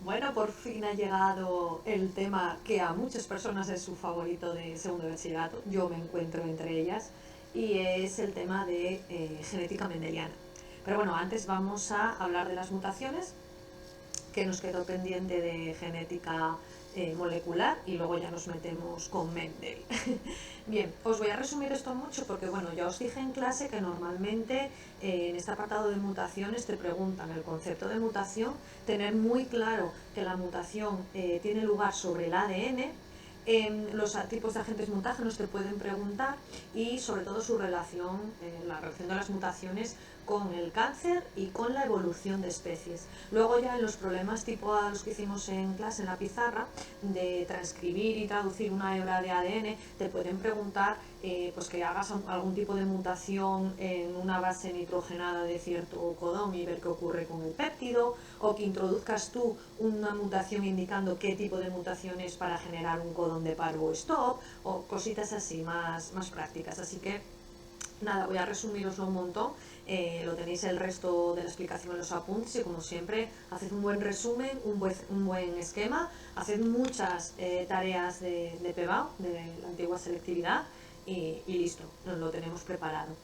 Bueno, por fin ha llegado el tema que a muchas personas es su favorito de segundo de bachillerato, yo me encuentro entre ellas, y es el tema de genética mendeliana. Pero bueno, antes vamos a hablar de las mutaciones, que nos quedó pendiente de genética molecular, y luego ya nos metemos con Mendel. Bien, os voy a resumir esto mucho porque bueno, ya os dije en clase que normalmente en este apartado de mutaciones te preguntan el concepto de mutación, tener muy claro que la mutación tiene lugar sobre el ADN. Los tipos de agentes mutágenos te pueden preguntar, y sobre todo su relación, la relación de las mutaciones con el cáncer y con la evolución de especies. Luego ya en los problemas tipo a los que hicimos en clase en la pizarra, de transcribir y traducir una hebra de ADN, te pueden preguntar pues que hagas algún tipo de mutación en una base nitrogenada de cierto codón y ver qué ocurre con el péptido, o que introduzcas tú una mutación indicando qué tipo de mutación es para generar un codón de par o stop, o cositas así más prácticas. Así que nada, voy a resumiroslo un montón. Lo tenéis el resto de la explicación en los apuntes, y como siempre, haced un buen resumen, un buen esquema, haced muchas tareas de PEBAU, de la antigua selectividad, y listo, nos lo tenemos preparado.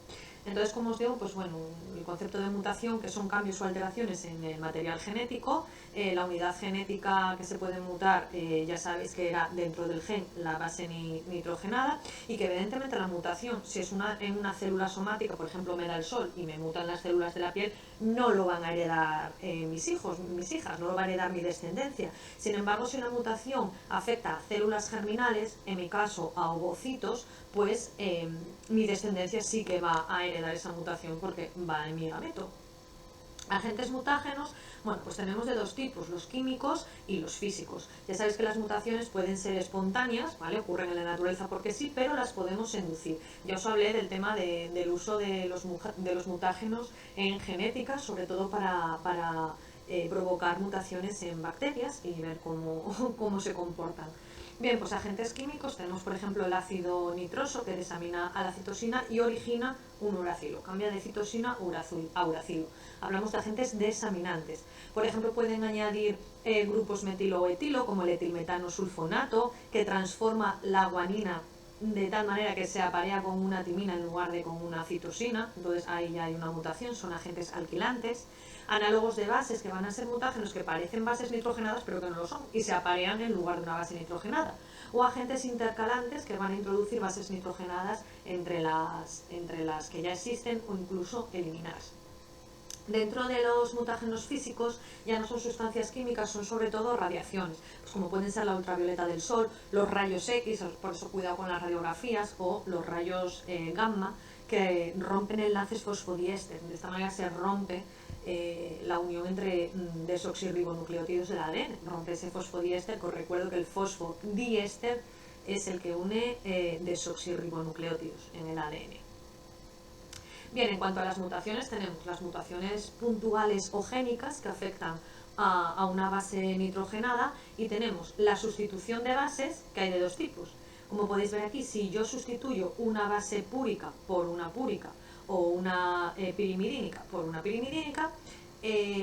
Entonces, como os digo, pues bueno, el concepto de mutación, que son cambios o alteraciones en el material genético, la unidad genética que se puede mutar, ya sabéis que era dentro del gen la base nitrogenada, y que evidentemente la mutación, si es en una célula somática, por ejemplo me da el sol y me mutan las células de la piel, no lo van a heredar mis hijos, mis hijas, no lo va a heredar mi descendencia. Sin embargo, si una mutación afecta a células germinales, en mi caso a ovocitos, pues mi descendencia sí que va a heredar esa mutación porque va en mi gameto. Agentes mutágenos, bueno, pues tenemos de dos tipos, los químicos y los físicos. Ya sabéis que las mutaciones pueden ser espontáneas, ¿vale? Ocurren en la naturaleza porque sí, pero las podemos inducir. Ya os hablé del tema del uso de los mutágenos en genética, sobre todo para provocar mutaciones en bacterias y ver cómo se comportan. Bien, pues agentes químicos tenemos, por ejemplo, el ácido nitroso, que desamina a la citosina y origina un uracilo, cambia de citosina a uracilo. Hablamos de agentes desaminantes. Por ejemplo, pueden añadir grupos metilo o etilo, como el etilmetano sulfonato, que transforma la guanina de tal manera que se aparea con una timina en lugar de con una citosina, entonces ahí ya hay una mutación, son agentes alquilantes. Análogos de bases, que van a ser mutágenos que parecen bases nitrogenadas pero que no lo son y se aparean en lugar de una base nitrogenada. O agentes intercalantes, que van a introducir bases nitrogenadas entre las que ya existen o incluso eliminarse. Dentro de los mutágenos físicos ya no son sustancias químicas, son sobre todo radiaciones, pues como pueden ser la ultravioleta del sol, los rayos X, por eso cuidado con las radiografías, o los rayos gamma, que rompen enlaces fosfodiéster. De esta manera se rompe la unión entre desoxirribonucleótidos del ADN, rompe ese fosfodiéster, que os recuerdo que el fosfodiéster es el que une desoxirribonucleótidos en el ADN. Bien, en cuanto a las mutaciones, tenemos las mutaciones puntuales o génicas, que afectan a una base nitrogenada, y tenemos la sustitución de bases, que hay de dos tipos. Como podéis ver aquí, si yo sustituyo una base púrica por una púrica, o una pirimidínica por una pirimidínica,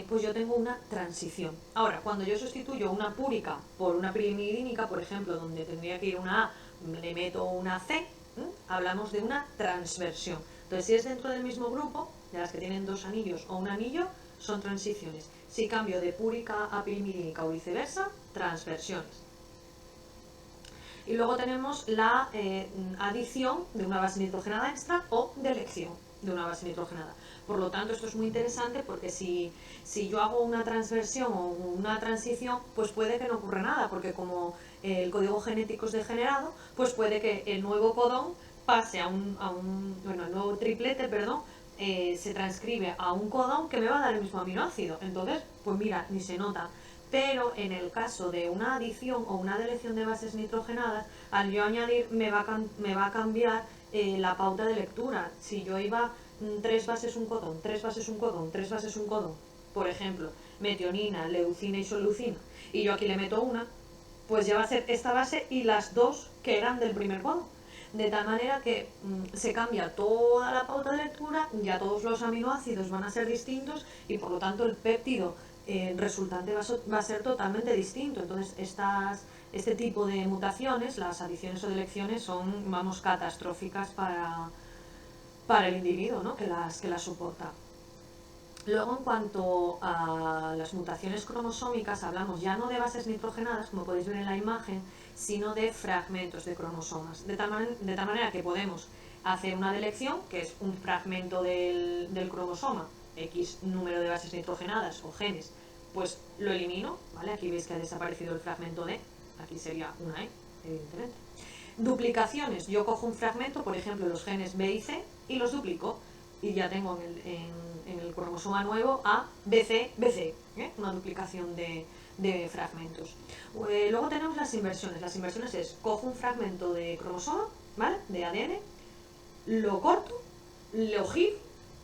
pues yo tengo una transición. Ahora, cuando yo sustituyo una púrica por una pirimidínica, por ejemplo, donde tendría que ir una A, le meto una C, hablamos de una transversión. Entonces, si es dentro del mismo grupo, de las que tienen dos anillos o un anillo, son transiciones. Si cambio de púrica a pirimidínica o viceversa, transversiones. Y luego tenemos la adición de una base nitrogenada extra o de elección de una base nitrogenada. Por lo tanto, esto es muy interesante porque si yo hago una transversión o una transición, pues puede que no ocurra nada, porque como el código genético es degenerado, pues puede que el nuevo codón pase el nuevo triplete, se transcribe a un codón que me va a dar el mismo aminoácido. Entonces, pues mira, ni se nota. Pero en el caso de una adición o una deleción de bases nitrogenadas, al yo añadir me va a cambiar la pauta de lectura. Si yo iba 3 bases un codón, 3 bases un codón, 3 bases un codón, por ejemplo, metionina, leucina y solucina, y yo aquí le meto una, pues ya va a ser esta base y las dos que eran del primer codón. De tal manera que se cambia toda la pauta de lectura, ya todos los aminoácidos van a ser distintos, y por lo tanto el péptido el resultante va a ser totalmente distinto. Entonces, este tipo de mutaciones, las adiciones o deleciones, son, vamos, catastróficas para el individuo, ¿no? que las soporta. Luego, en cuanto a las mutaciones cromosómicas, hablamos ya no de bases nitrogenadas, como podéis ver en la imagen, sino de fragmentos de cromosomas. De tal manera que podemos hacer una delección, que es un fragmento del cromosoma, X número de bases nitrogenadas o genes, pues lo elimino, ¿vale? Aquí veis que ha desaparecido el fragmento D, aquí sería una E, evidentemente. Duplicaciones, yo cojo un fragmento, por ejemplo, los genes B y C, y los duplico, y ya tengo en el cromosoma nuevo A, BC, BC, una duplicación de fragmentos. Luego tenemos las inversiones. Las inversiones es, cojo un fragmento de cromosoma, ¿vale? De ADN, lo corto, lo giro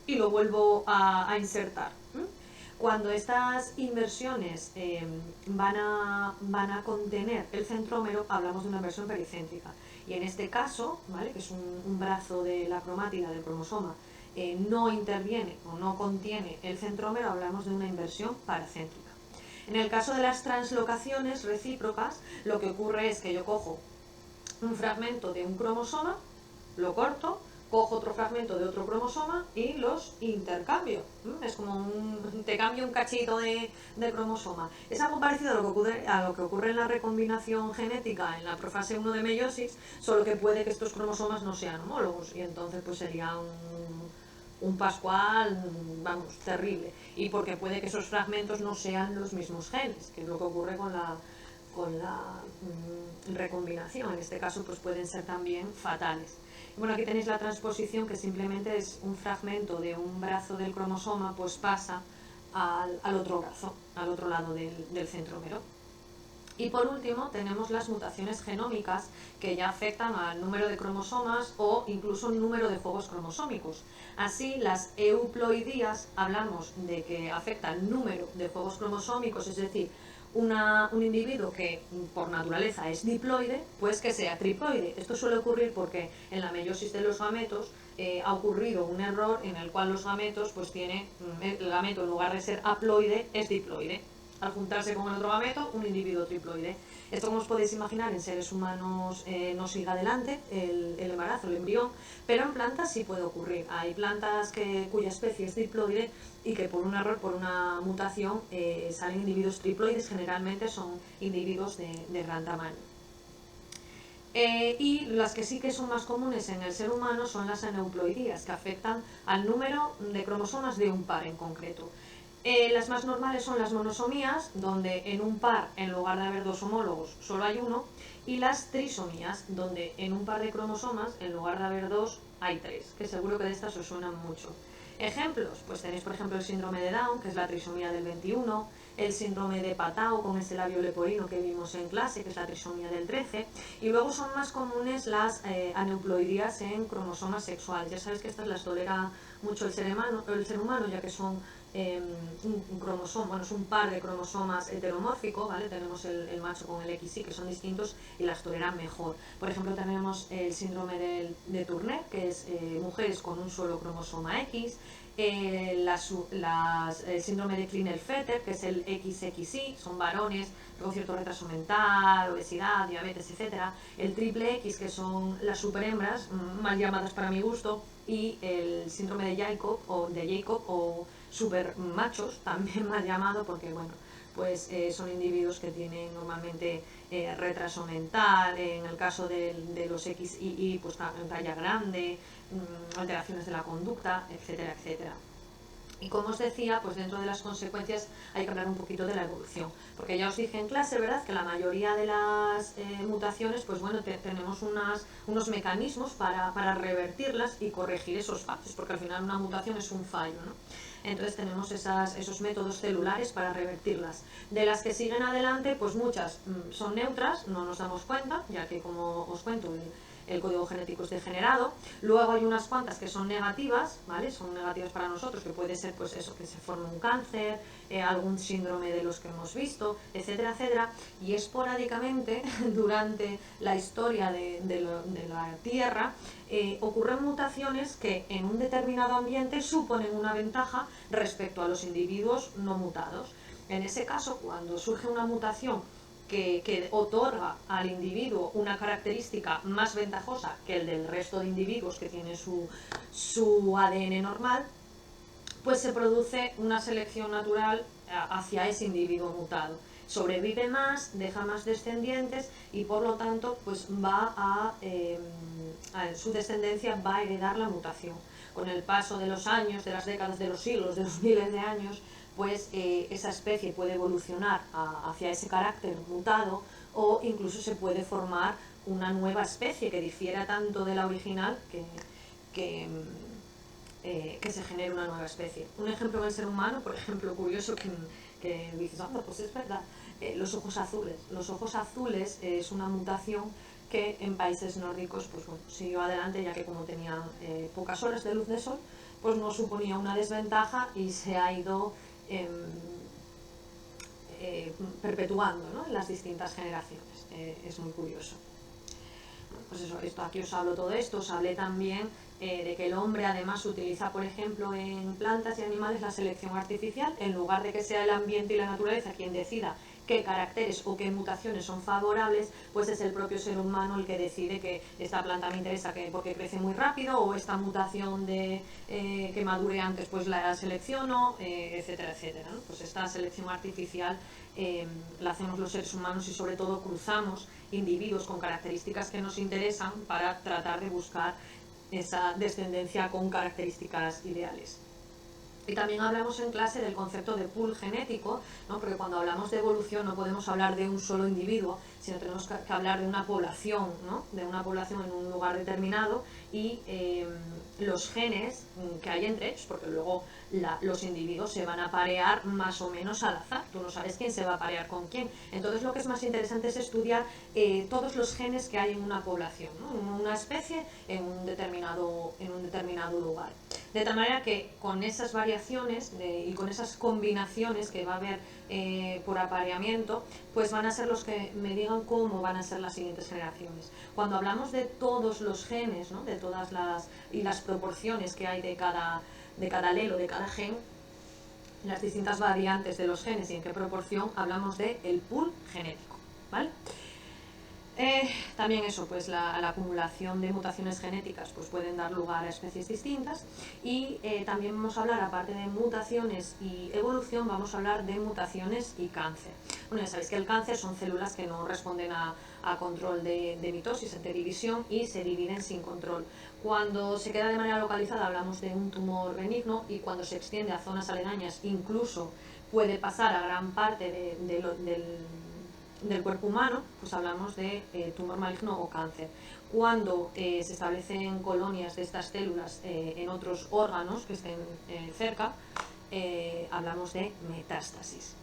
y lo vuelvo a insertar. Cuando estas inversiones van a contener el centrómero, hablamos de una inversión pericéntrica. Y en este caso, ¿vale? Que es un brazo de la cromátida del cromosoma, no interviene o no contiene el centrómero, hablamos de una inversión paracéntrica. En el caso de las translocaciones recíprocas, lo que ocurre es que yo cojo un fragmento de un cromosoma, lo corto, cojo otro fragmento de otro cromosoma y los intercambio. Es como te cambio un cachito de cromosoma. Es algo parecido a lo que ocurre en la recombinación genética en la profase 1 de meiosis, solo que puede que estos cromosomas no sean homólogos y entonces pues sería un pascual, vamos, terrible. Y porque puede que esos fragmentos no sean los mismos genes, que es lo que ocurre con la recombinación. En este caso pues pueden ser también fatales. Bueno, aquí tenéis la transposición, que simplemente es un fragmento de un brazo del cromosoma, pues pasa al otro brazo, al otro lado del centrómero. Y por último tenemos las mutaciones genómicas, que ya afectan al número de cromosomas o incluso el número de juegos cromosómicos. Así, las euploidías, hablamos de que afecta el número de juegos cromosómicos, es decir, un individuo que por naturaleza es diploide, pues que sea triploide. Esto suele ocurrir porque en la meiosis de los gametos ha ocurrido un error en el cual los gametos, pues el gameto en lugar de ser haploide es diploide. Al juntarse con el otro gameto, un individuo triploide. Esto, como os podéis imaginar, en seres humanos no sigue adelante el embarazo, el embrión, pero en plantas sí puede ocurrir. Hay plantas cuya especie es diploide y que por un error, por una mutación, salen individuos triploides, generalmente son individuos de gran tamaño. Y las que sí que son más comunes en el ser humano son las aneuploidías, que afectan al número de cromosomas de un par en concreto. Las más normales son las monosomías, donde en un par, en lugar de haber dos homólogos, solo hay uno, y las trisomías, donde en un par de cromosomas, en lugar de haber dos, hay tres, que seguro que de estas os suenan mucho. Ejemplos, pues tenéis por ejemplo el síndrome de Down, que es la trisomía del 21, el síndrome de Patau con ese labio leporino que vimos en clase, que es la trisomía del 13, y luego son más comunes las aneuploidías en cromosomas sexuales. Ya sabéis que estas las tolera mucho el ser humano, ya que son un cromosoma, bueno, es un par de cromosomas heteromórfico, ¿vale? Tenemos el macho con el XY, que son distintos y las toleran mejor. Por ejemplo, tenemos el síndrome de Turner, que es mujeres con un solo cromosoma X, el síndrome de Klinefelter, que es el XXY, son varones con cierto retraso mental, obesidad, diabetes, etc. El triple X, que son las superhembras, mal llamadas para mi gusto, y el síndrome de Jacob o super machos, también mal llamado, porque bueno, pues son individuos que tienen normalmente retraso mental, en el caso de los XY, pues talla grande, alteraciones de la conducta, etcétera, etcétera. Y como os decía, pues dentro de las consecuencias hay que hablar un poquito de la evolución, porque ya os dije en clase, ¿verdad?, que la mayoría de las mutaciones, pues bueno, tenemos unos mecanismos para revertirlas y corregir esos fallos, porque al final una mutación es un fallo, ¿no? Entonces tenemos esos métodos celulares para revertirlas. De las que siguen adelante, pues muchas son neutras, no nos damos cuenta, ya que, como os cuento, el código genético es degenerado. Luego hay unas cuantas que son negativas, ¿vale? Son negativas para nosotros, que puede ser pues eso, que se forme un cáncer, algún síndrome de los que hemos visto, etcétera, etcétera. Y esporádicamente, durante la historia de la Tierra, ocurren mutaciones que en un determinado ambiente suponen una ventaja respecto a los individuos no mutados. En ese caso, cuando surge una mutación que otorga al individuo una característica más ventajosa que el del resto de individuos que tienen su ADN normal, pues se produce una selección natural hacia ese individuo mutado. Sobrevive más, deja más descendientes y por lo tanto pues su descendencia va a heredar la mutación. Con el paso de los años, de las décadas, de los siglos, de los miles de años, pues esa especie puede evolucionar hacia ese carácter mutado, o incluso se puede formar una nueva especie que difiera tanto de la original que se genere una nueva especie. Un ejemplo en el ser humano, por ejemplo, curioso, que dices, pues es verdad, los ojos azules. Los ojos azules es una mutación que en países nórdicos pues bueno, siguió adelante, ya que como tenían pocas horas de luz de sol, pues no suponía una desventaja y se ha ido perpetuando, ¿no?, en las distintas generaciones. Es muy curioso. Pues eso, aquí os hablo todo esto, os hablé también de que el hombre además utiliza, por ejemplo, en plantas y animales la selección artificial, en lugar de que sea el ambiente y la naturaleza quien decida qué caracteres o qué mutaciones son favorables, pues es el propio ser humano el que decide que esta planta me interesa porque crece muy rápido, o esta mutación que madure antes pues la selecciono, etcétera, etcétera, ¿no? Pues esta selección artificial la hacemos los seres humanos y sobre todo cruzamos individuos con características que nos interesan para tratar de buscar esa descendencia con características ideales. Y también hablamos en clase del concepto de pool genético, ¿no?, porque cuando hablamos de evolución no podemos hablar de un solo individuo, sino tenemos que hablar de una población, ¿no?, de una población en un lugar determinado, y los genes que hay entre ellos, porque luego los individuos se van a parear más o menos al azar, tú no sabes quién se va a parear con quién. Entonces lo que es más interesante es estudiar todos los genes que hay en una población, ¿no?, en una especie, en un determinado lugar. De tal manera que con esas variaciones y con esas combinaciones que va a haber por apareamiento, pues van a ser los que me digan cómo van a ser las siguientes generaciones. Cuando hablamos de todos los genes, ¿no?, de todas las proporciones que hay de cada alelo, de cada gen, las distintas variantes de los genes y en qué proporción, hablamos del pool genético, ¿vale? También eso, pues la acumulación de mutaciones genéticas pues pueden dar lugar a especies distintas, y también vamos a hablar, aparte de mutaciones y evolución, vamos a hablar de mutaciones y cáncer. Bueno, ya sabéis que el cáncer son células que no responden a control de mitosis, de división, y se dividen sin control. Cuando se queda de manera localizada hablamos de un tumor benigno, y cuando se extiende a zonas aledañas incluso puede pasar a gran parte del cuerpo humano, pues hablamos de tumor maligno o cáncer. Cuando se establecen colonias de estas células en otros órganos que estén cerca, hablamos de metástasis.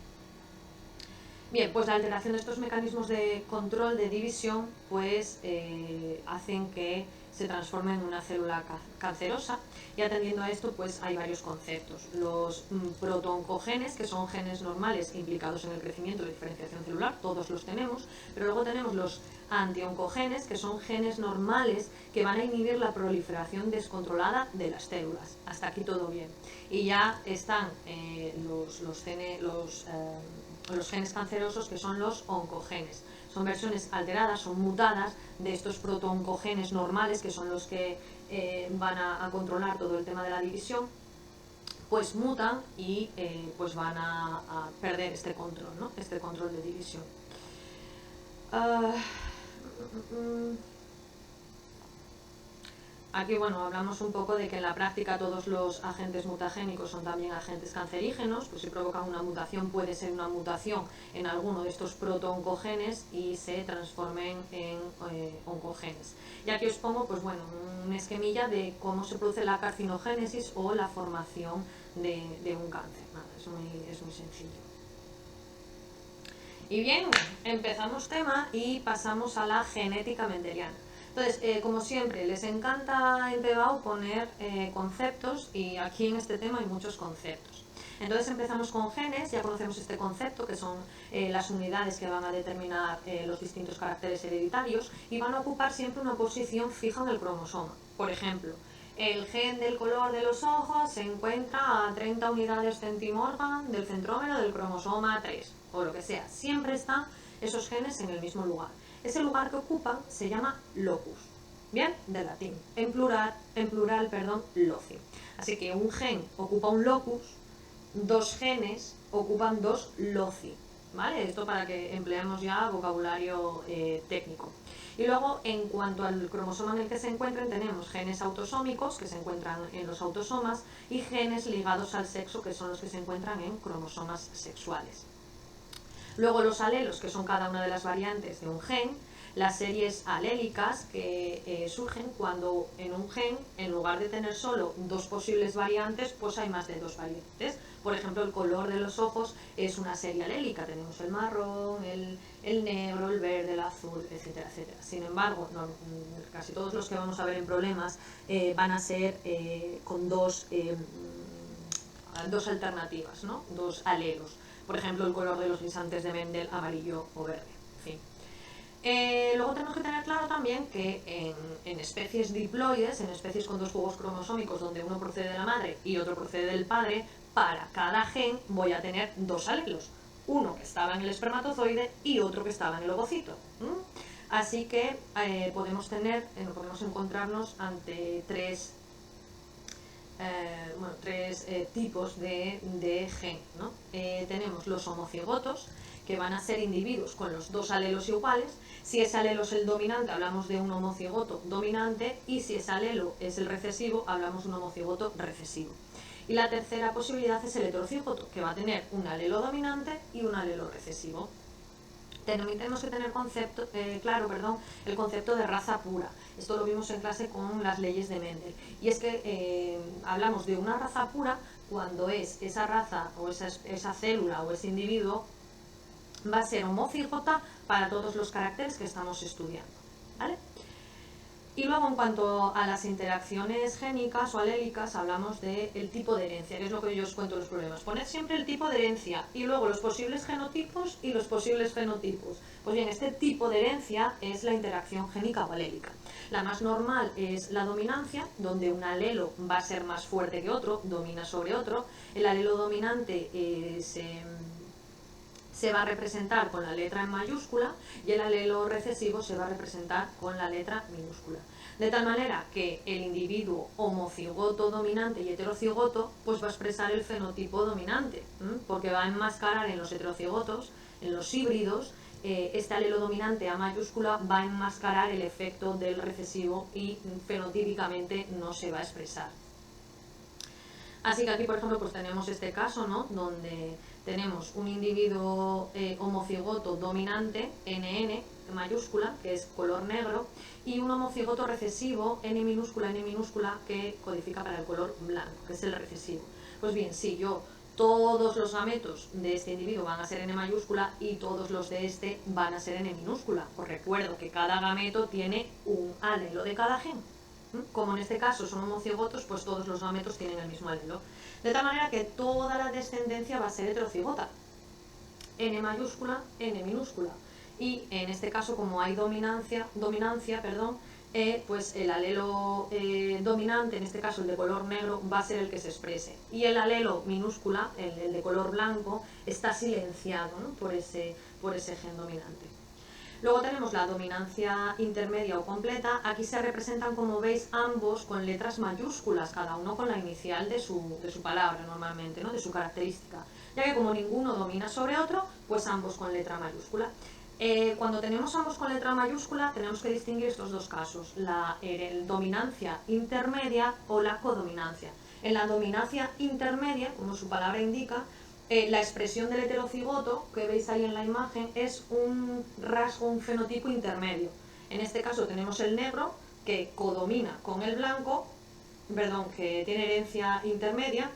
Bien, pues la alteración de estos mecanismos de control de división pues hacen que se transforme en una célula cancerosa, y atendiendo a esto pues hay varios conceptos. Los protooncogenes, que son genes normales implicados en el crecimiento y la diferenciación celular, todos los tenemos, pero luego tenemos los antioncogenes, que son genes normales que van a inhibir la proliferación descontrolada de las células. Hasta aquí todo bien. Y ya están los genes cancerosos, que son los oncogenes. Son versiones alteradas, son mutadas de estos protooncogenes normales, que son los que van a controlar todo el tema de la división, pues mutan y pues van a perder este control, ¿no?, este control de división. Aquí, bueno, hablamos un poco de que en la práctica todos los agentes mutagénicos son también agentes cancerígenos, pues si provocan una mutación puede ser una mutación en alguno de estos protooncogenes y se transformen en oncogenes. Y aquí os pongo, pues bueno, un esquemilla de cómo se produce la carcinogénesis o la formación de un cáncer. Nada, es muy sencillo. Y bien, empezamos tema y pasamos a la genética mendeliana. Entonces, como siempre, les encanta en PBAU poner conceptos, y aquí en este tema hay muchos conceptos. Entonces empezamos con genes, ya conocemos este concepto, que son las unidades que van a determinar los distintos caracteres hereditarios, y van a ocupar siempre una posición fija en el cromosoma. Por ejemplo, el gen del color de los ojos se encuentra a 30 unidades centimorgan del centrómero del cromosoma 3, o lo que sea. Siempre están esos genes en el mismo lugar. Ese lugar que ocupan se llama locus. Bien, de latín. En plural, loci. Así que un gen ocupa un locus, dos genes ocupan dos loci. ¿Vale? Esto para que empleemos ya vocabulario técnico. Y luego, en cuanto al cromosoma en el que se encuentren, tenemos genes autosómicos, que se encuentran en los autosomas, y genes ligados al sexo, que son los que se encuentran en cromosomas sexuales. Luego los alelos, que son cada una de las variantes de un gen, las series alélicas que surgen cuando en un gen, en lugar de tener solo dos posibles variantes, pues hay más de dos variantes. Por ejemplo, el color de los ojos es una serie alélica, tenemos el marrón, el negro, el verde, el azul, etcétera, etcétera. Sin embargo, casi todos los que vamos a ver en problemas van a ser con dos alternativas, ¿no? Dos alelos. Por ejemplo, el color de los guisantes de Mendel, amarillo o verde. En fin. Luego tenemos que tener claro también que en especies diploides, en especies con dos jugos cromosómicos donde uno procede de la madre y otro procede del padre, para cada gen voy a tener dos alelos. Uno que estaba en el espermatozoide y otro que estaba en el ovocito. Así que podemos encontrarnos ante tres tipos de gen, ¿no? Tenemos los homocigotos, que van a ser individuos con los dos alelos iguales. Si ese alelo es el dominante, hablamos de un homocigoto dominante, y si ese alelo es el recesivo, hablamos de un homocigoto recesivo. Y la tercera posibilidad es el heterocigoto, que va a tener un alelo dominante y un alelo recesivo. También tenemos que tener claro el concepto de raza pura. Esto lo vimos en clase con las leyes de Mendel. Y es que hablamos de una raza pura cuando es esa raza o esa célula o ese individuo va a ser homocígota para todos los caracteres que estamos estudiando, ¿vale? Y luego, en cuanto a las interacciones génicas o alélicas, hablamos del tipo de herencia, que es lo que yo os cuento en los problemas. Poned siempre el tipo de herencia y luego los posibles genotipos y los posibles fenotipos. Pues bien, este tipo de herencia es la interacción génica o alélica. La más normal es la dominancia, donde un alelo va a ser más fuerte que otro, domina sobre otro. El alelo dominante se va a representar con la letra en mayúscula y el alelo recesivo se va a representar con la letra minúscula. De tal manera que el individuo homocigoto dominante y heterocigoto pues va a expresar el fenotipo dominante, porque va a enmascarar en los heterocigotos, en los híbridos, este alelo dominante A mayúscula va a enmascarar el efecto del recesivo y fenotípicamente no se va a expresar. Así que aquí, por ejemplo, pues tenemos este caso, ¿no? Donde tenemos un individuo homocigoto dominante, NN mayúscula, que es color negro, y un homocigoto recesivo, N minúscula, que codifica para el color blanco, que es el recesivo. Pues bien, si todos los gametos de este individuo van a ser N mayúscula y todos los de este van a ser N minúscula. Os recuerdo que cada gameto tiene un alelo de cada gen. Como en este caso son homocigotos, pues todos los gametos tienen el mismo alelo. De tal manera que toda la descendencia va a ser heterocigota. N mayúscula, N minúscula. Y en este caso, como hay dominancia, pues el alelo dominante, en este caso el de color negro, va a ser el que se exprese. Y el alelo minúscula, el de color blanco, está silenciado, ¿no? por ese gen dominante. Luego tenemos la dominancia intermedia o completa. Aquí se representan, como veis, ambos con letras mayúsculas, cada uno con la inicial de su palabra normalmente, ¿no? De su característica. Ya que como ninguno domina sobre otro, pues ambos con letra mayúscula. Cuando tenemos ambos con letra mayúscula, tenemos que distinguir estos dos casos, la dominancia intermedia o la codominancia. En la dominancia intermedia, como su palabra indica, la expresión del heterocigoto que veis ahí en la imagen es un rasgo, un fenotipo intermedio. En este caso tenemos el negro que codomina con el blanco, que tiene herencia intermedia,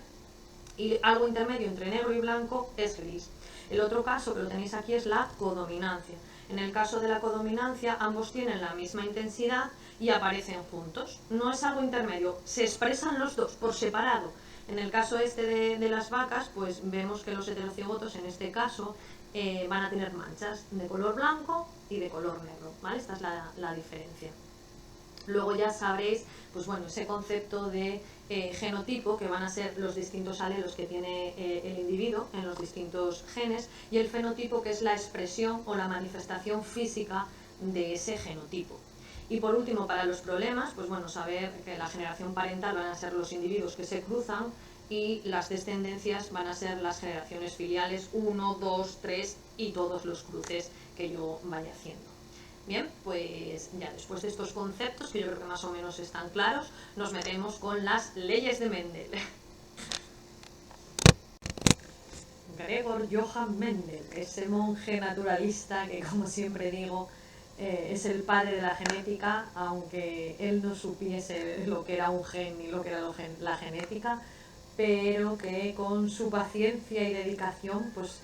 y algo intermedio entre negro y blanco es gris. El otro caso que lo tenéis aquí es la codominancia. En el caso de la codominancia ambos tienen la misma intensidad y aparecen juntos. No es algo intermedio, se expresan los dos por separado. En el caso de las vacas, pues vemos que los heterocigotos en este caso van a tener manchas de color blanco y de color negro, ¿vale? Esta es la diferencia. Luego ya sabréis, pues bueno, ese concepto de genotipo, que van a ser los distintos alelos que tiene el individuo en los distintos genes, y el fenotipo, que es la expresión o la manifestación física de ese genotipo. Y por último, para los problemas, pues bueno, saber que la generación parental van a ser los individuos que se cruzan y las descendencias van a ser las generaciones filiales 1, 2, 3 y todos los cruces que yo vaya haciendo. Bien, pues ya después de estos conceptos, que yo creo que más o menos están claros, nos metemos con las leyes de Mendel. Gregor Johann Mendel, ese monje naturalista que, como siempre digo, es el padre de la genética, aunque él no supiese lo que era un gen ni lo que era la genética, pero que con su paciencia y dedicación pues,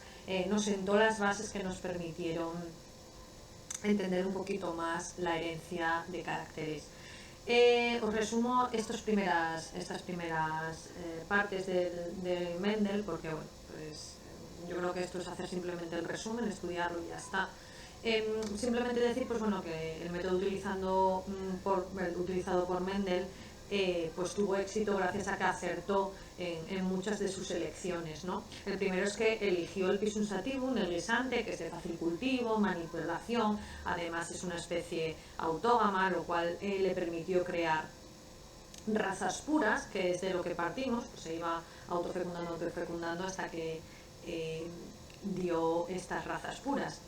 nos sentó las bases que nos permitieron entender un poquito más la herencia de caracteres. Os resumo estas primeras partes de Mendel, porque bueno, pues, yo creo que esto es hacer simplemente el resumen, estudiarlo y ya está. Simplemente decir pues, bueno, que el método utilizado por Mendel pues tuvo éxito gracias a que acertó en muchas de sus elecciones, ¿no? El primero es que eligió el Pisum sativum, el guisante, que es de fácil cultivo, manipulación, además es una especie autógama, lo cual le permitió crear razas puras, que es de lo que partimos, pues se iba autofecundando hasta que dio estas razas puras.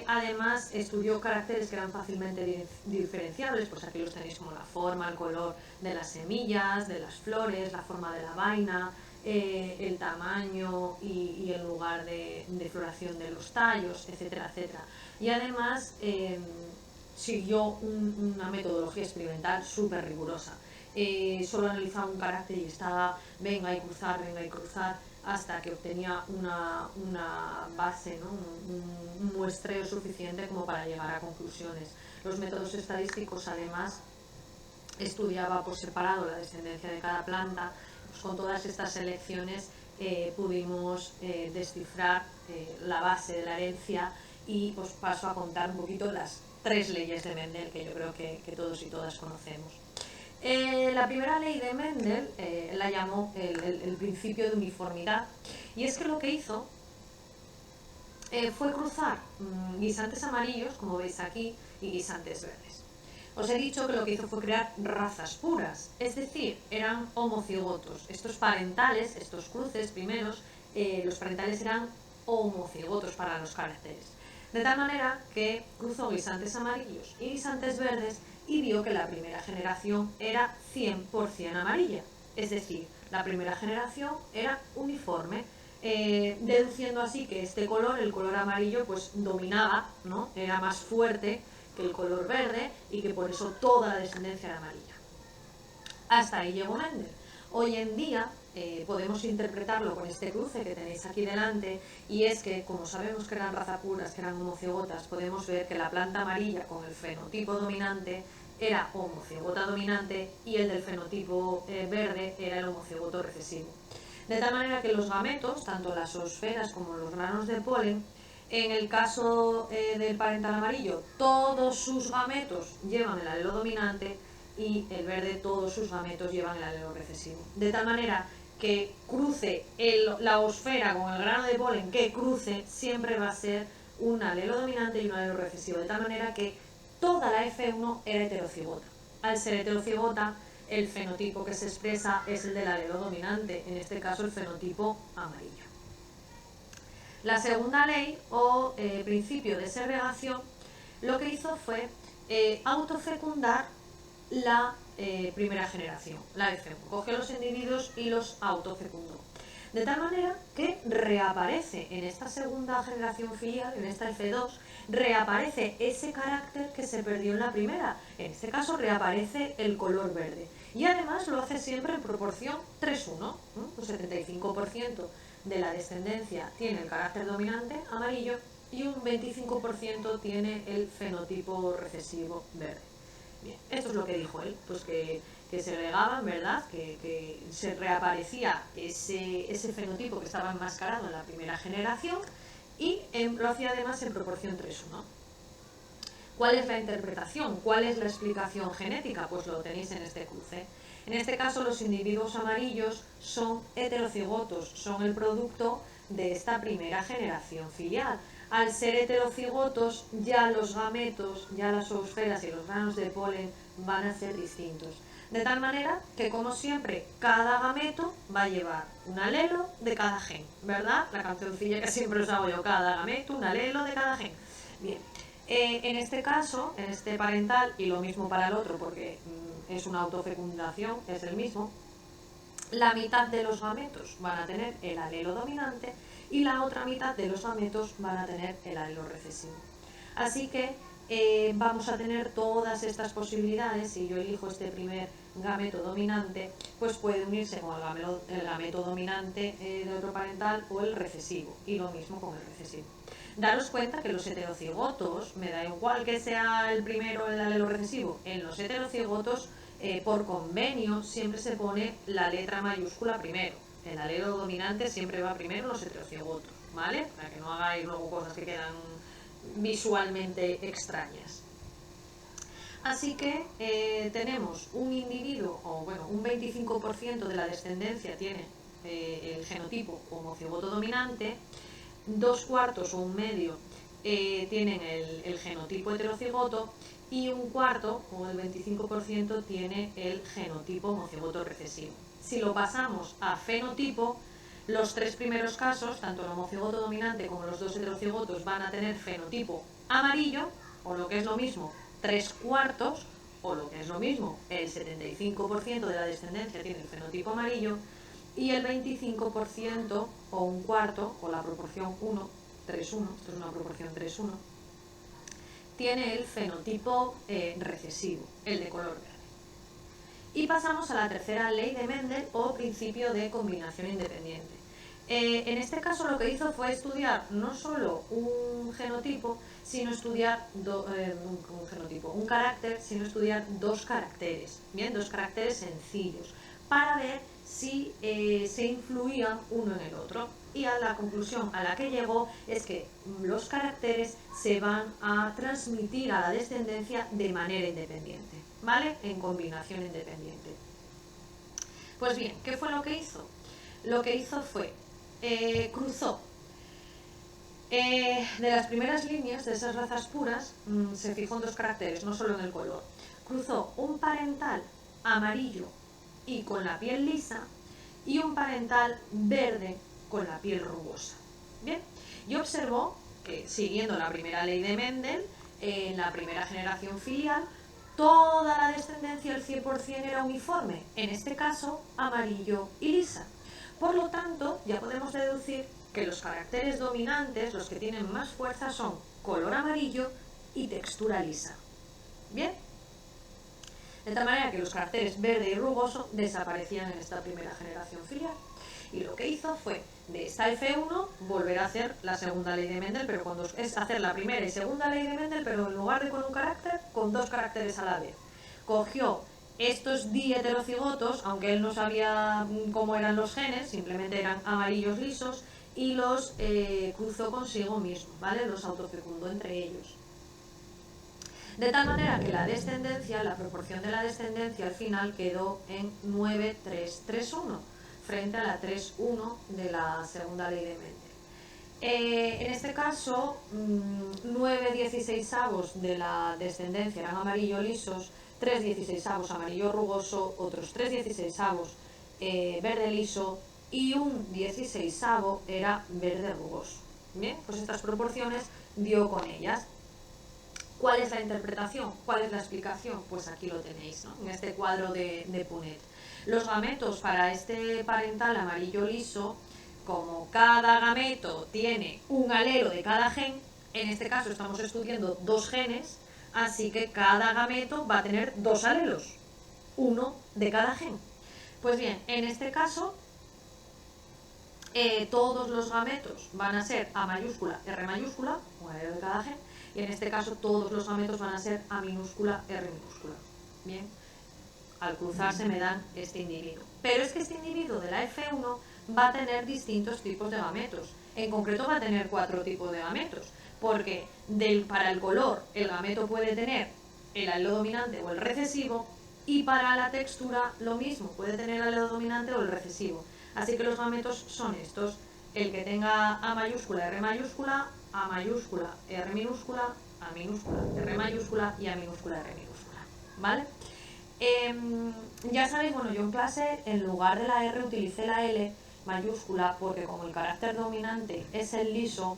Además estudió caracteres que eran fácilmente diferenciables, pues aquí los tenéis como la forma, el color de las semillas, de las flores, la forma de la vaina, el tamaño y el lugar de floración de los tallos, etcétera, etcétera. Y además siguió una metodología experimental súper rigurosa. Solo analizaba un carácter y estaba venga y cruzar, hasta que obtenía una base, ¿no? un muestreo suficiente como para llegar a conclusiones. Los métodos estadísticos, además, estudiaba por separado la descendencia de cada planta. Pues con todas estas selecciones pudimos descifrar la base de la herencia, y os paso a contar un poquito las 3 leyes de Mendel que yo creo que todos y todas conocemos. La primera ley de Mendel la llamó el principio de uniformidad, y es que lo que hizo fue cruzar guisantes amarillos, como veis aquí, y guisantes verdes. Os he dicho que lo que hizo fue crear razas puras, es decir, eran homocigotos. Estos parentales, estos cruces primeros, los parentales eran homocigotos para los caracteres. De tal manera que cruzó guisantes amarillos y guisantes verdes y vio que la primera generación era 100% amarilla. Es decir, la primera generación era uniforme, deduciendo así que este color, el color amarillo, pues dominaba, ¿no? Era más fuerte que el color verde y que por eso toda la descendencia era amarilla. Hasta ahí llegó Mendel. Hoy en día podemos interpretarlo con este cruce que tenéis aquí delante, y es que, como sabemos que eran razas puras, que eran homocigotas, podemos ver que la planta amarilla con el fenotipo dominante era homocigota dominante y el del fenotipo verde era el homocigoto recesivo. De tal manera que los gametos, tanto las zoosferas como los granos de polen, en el caso del parental amarillo, todos sus gametos llevan el alelo dominante, y el verde, todos sus gametos llevan el alelo recesivo. De tal manera que cruce la osfera con el grano de polen, que cruce, siempre va a ser un alelo dominante y un alelo recesivo. De tal manera que toda la F1 era heterocigota. Al ser heterocigota, el fenotipo que se expresa es el del alelo dominante, en este caso el fenotipo amarillo. La segunda ley o principio de segregación lo que hizo fue autofecundar la primera generación, la F1. Cogió los individuos y los autofecundó. De tal manera que reaparece en esta segunda generación filial, en esta F2, reaparece ese carácter que se perdió en la primera. En este caso reaparece el color verde. Y además lo hace siempre en proporción 3-1. Un 75% de la descendencia tiene el carácter dominante amarillo y un 25% tiene el fenotipo recesivo verde. Bien, esto es lo que dijo él, pues que segregaban, ¿verdad? Que se reaparecía ese fenotipo que estaba enmascarado en la primera generación, y lo hacía además en proporción 3-1. ¿Cuál es la interpretación? ¿Cuál es la explicación genética? Pues lo tenéis en este cruce. En este caso, los individuos amarillos son heterocigotos, son el producto de esta primera generación filial. Al ser heterocigotos, ya los gametos, ya las zoosferas y los granos de polen van a ser distintos. De tal manera que, como siempre, cada gameto va a llevar un alelo de cada gen, ¿verdad? La cancioncilla que siempre os hago yo, cada gameto, un alelo de cada gen. Bien, en este caso, en este parental, y lo mismo para el otro, porque es una autofecundación, es el mismo, la mitad de los gametos van a tener el alelo dominante y la otra mitad de los gametos van a tener el alelo recesivo. Así que vamos a tener todas estas posibilidades. Si yo elijo este primer gameto dominante, pues puede unirse con el gameto dominante de otro parental o el recesivo, y lo mismo con el recesivo. Daros cuenta que los heterocigotos, me da igual que sea el primero el alelo recesivo, en los heterocigotos por convenio siempre se pone la letra mayúscula primero. El alelo dominante siempre va primero en los heterocigotos, ¿vale? Para que no hagáis luego cosas que quedan visualmente extrañas. Así que tenemos un individuo, o bueno, un 25% de la descendencia tiene el genotipo homocigoto dominante, 2/4 o un medio tienen el genotipo heterocigoto, y un cuarto, o el 25%, tiene el genotipo homocigoto recesivo. Si lo pasamos a fenotipo, los tres primeros casos, tanto el homocigoto dominante como los dos heterocigotos, van a tener fenotipo amarillo, o lo que es lo mismo, 3/4, o lo que es lo mismo, el 75% de la descendencia tiene el fenotipo amarillo, y el 25% o un cuarto, o la proporción 1:3:1, esto es una proporción 3:1, tiene el fenotipo recesivo, el de color verde. Y pasamos a la tercera ley de Mendel o principio de combinación independiente. En este caso lo que hizo fue estudiar no solo un genotipo, sino estudiar un carácter, sino estudiar dos caracteres, bien, dos caracteres sencillos, para ver si se influían uno en el otro. Y a la conclusión a la que llegó es que los caracteres se van a transmitir a la descendencia de manera independiente, ¿vale? En combinación independiente. Pues bien, ¿qué fue lo que hizo? Lo que hizo fue, cruzó de las primeras líneas de esas razas puras, se fijó en dos caracteres, no solo en el color. Cruzó un parental amarillo y con la piel lisa, y un parental verde con la piel rugosa. Bien, y observó que, siguiendo la primera ley de Mendel, en la primera generación filial, toda la descendencia, el 100%, era uniforme, en este caso amarillo y lisa. Por lo tanto, ya podemos deducir que los caracteres dominantes, los que tienen más fuerza, son color amarillo y textura lisa. Bien, de tal manera que los caracteres verde y rugoso desaparecían en esta primera generación filial. Y lo que hizo fue, de esta F1, volver a hacer la segunda ley de Mendel, pero cuando es hacer la primera y segunda ley de Mendel, pero en lugar de con un carácter, con dos caracteres a la vez. Cogió estos diheterocigotos, aunque él no sabía cómo eran los genes, simplemente eran amarillos lisos, y los cruzó consigo mismo, ¿vale? Los autofecundó entre ellos. De tal manera que la descendencia, la proporción de la descendencia al final quedó en 9:3:3:1, frente a la 3:1 de la segunda ley de Mendel. En este caso, 9/16 de la descendencia eran amarillo lisos, 3/16 amarillo rugoso, otros 3/16 verde liso, y un 16 era verde rugoso. Bien, pues estas proporciones dio con ellas. ¿Cuál es la interpretación? ¿Cuál es la explicación? Pues aquí lo tenéis, ¿no? En este cuadro de Punnett. Los gametos para este parental amarillo liso, como cada gameto tiene un alelo de cada gen, en este caso estamos estudiando dos genes, así que cada gameto va a tener dos alelos, uno de cada gen. Pues bien, en este caso, todos los gametos van a ser A mayúscula, R mayúscula, un alelo de cada gen, y en este caso todos los gametos van a ser A minúscula, R minúscula. Bien, al cruzarse me dan este individuo. Pero es que este individuo de la F1 va a tener distintos tipos de gametos. En concreto va a tener 4 tipos de gametos, porque para el color el gameto puede tener el alelo dominante o el recesivo, y para la textura lo mismo, puede tener el alelo dominante o el recesivo. Así que los gametos son estos: el que tenga A mayúscula, R mayúscula, A mayúscula, R minúscula, A minúscula, R mayúscula y A minúscula, R minúscula, ¿vale? Ya sabéis, bueno, yo en clase en lugar de la R utilicé la L mayúscula, porque como el carácter dominante es el liso,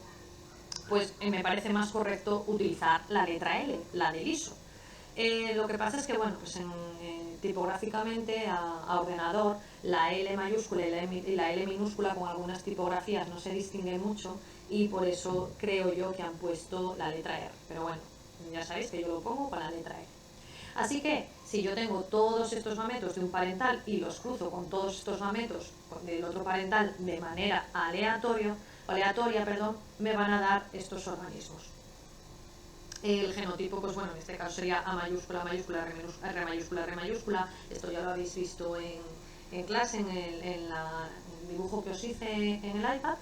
pues me parece más correcto utilizar la letra L, la de liso. Lo que pasa es que, bueno, pues tipográficamente a ordenador la L mayúscula y la L minúscula con algunas tipografías no se distinguen mucho, y por eso creo yo que han puesto la letra R. Pero bueno, ya sabéis que yo lo pongo con la letra R. Así que, si yo tengo todos estos gametos de un parental y los cruzo con todos estos gametos del otro parental de manera aleatoria, me van a dar estos organismos. El genotipo, pues bueno, en este caso sería A mayúscula, mayúscula, R mayúscula, R mayúscula. Esto ya lo habéis visto en clase, en el dibujo que os hice en el iPad.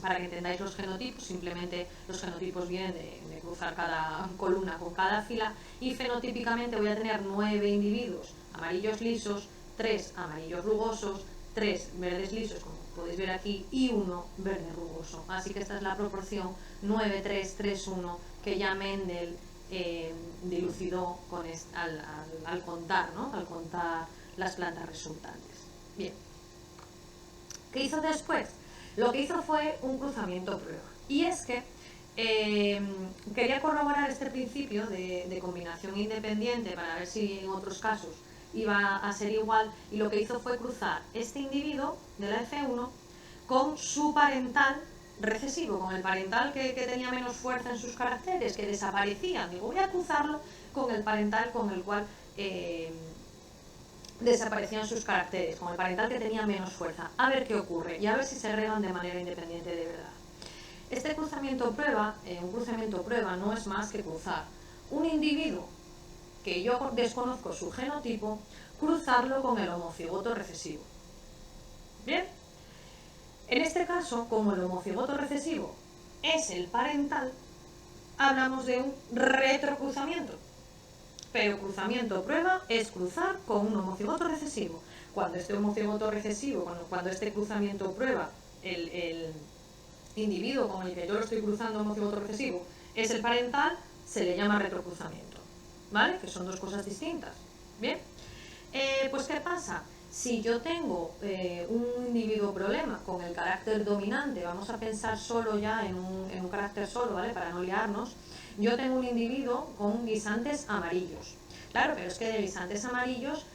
Para que entendáis los genotipos, simplemente los genotipos vienen de cruzar cada columna con cada fila, y fenotípicamente voy a tener 9 individuos amarillos lisos, 3 amarillos rugosos, 3 verdes lisos, como podéis ver aquí, y 1 verde rugoso. Así que esta es la proporción 9, 3, 3, 1 que ya Mendel dilucidó al contar, ¿no? Al contar las plantas resultantes. Bien. ¿Qué hizo después? Lo que hizo fue un cruzamiento prueba. Y es que quería corroborar este principio de combinación independiente para ver si en otros casos iba a ser igual, y lo que hizo fue cruzar este individuo de la F1 con su parental recesivo, con el parental que tenía menos fuerza en sus caracteres, que desaparecían. Digo, voy a cruzarlo con el parental con el cual desaparecían sus caracteres, con el parental que tenía menos fuerza, a ver qué ocurre y a ver si se agregan de manera independiente de verdad. Este cruzamiento prueba, un cruzamiento prueba no es más que cruzar un individuo que yo desconozco su genotipo, cruzarlo con el homocigoto recesivo. Bien, en este caso, como el homocigoto recesivo es el parental, hablamos de un retrocruzamiento. Pero cruzamiento prueba es cruzar con un homocigoto recesivo. Cuando este homocigoto recesivo, cuando este cruzamiento prueba, el individuo con el que yo lo estoy cruzando homocigoto recesivo es el parental, se le llama retrocruzamiento, ¿vale? Que son dos cosas distintas. Bien, pues ¿qué pasa? Si yo tengo un individuo problema con el carácter dominante, vamos a pensar solo ya en un carácter solo, ¿vale? Para no liarnos. Yo tengo un individuo con guisantes amarillos. Claro, pero es que de guisantes amarillos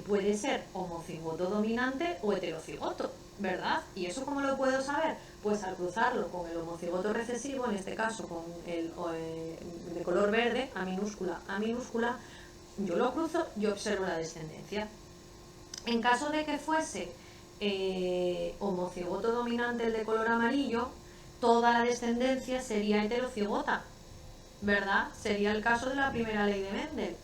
puede ser homocigoto dominante o heterocigoto, ¿verdad? ¿Y eso cómo lo puedo saber? Pues al cruzarlo con el homocigoto recesivo, en este caso con el de color verde, A minúscula, yo lo cruzo y observo la descendencia. En caso de que fuese homocigoto dominante el de color amarillo, toda la descendencia sería heterocigota, ¿verdad? Sería el caso de la primera ley de Mendel.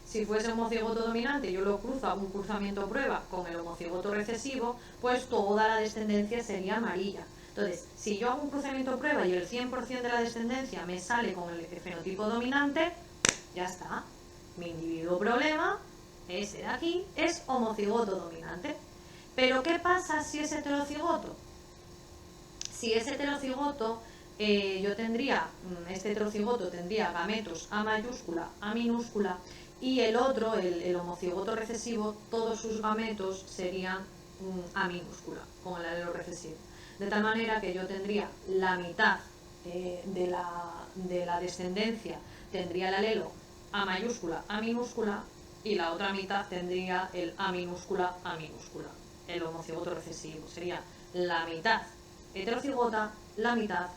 Si fuese homocigoto dominante, yo lo cruzo a un cruzamiento prueba con el homocigoto recesivo, pues toda la descendencia sería amarilla. Entonces, si yo hago un cruzamiento prueba y el 100% de la descendencia me sale con el fenotipo dominante, ya está. Mi individuo problema, ese de aquí, es homocigoto dominante. Pero ¿qué pasa si es heterocigoto? Si es heterocigoto, yo tendría, este heterocigoto tendría gametos A mayúscula, A minúscula, y el otro, el homocigoto recesivo, todos sus gametos serían A minúscula, con el alelo recesivo. De tal manera que yo tendría la mitad de la descendencia, tendría el alelo A mayúscula, A minúscula, y la otra mitad tendría el A minúscula, el homocigoto recesivo. Sería la mitad heterocigota, la mitad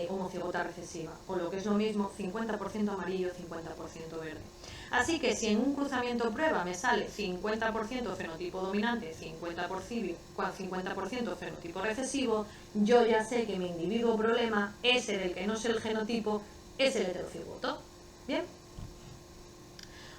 homocigota recesiva, o lo que es lo mismo, 50% amarillo, 50% verde. Así que si en un cruzamiento prueba me sale 50% fenotipo dominante, 50% fenotipo recesivo, yo ya sé que mi individuo problema, ese del que no sé el genotipo, es el heterocigoto. Bien.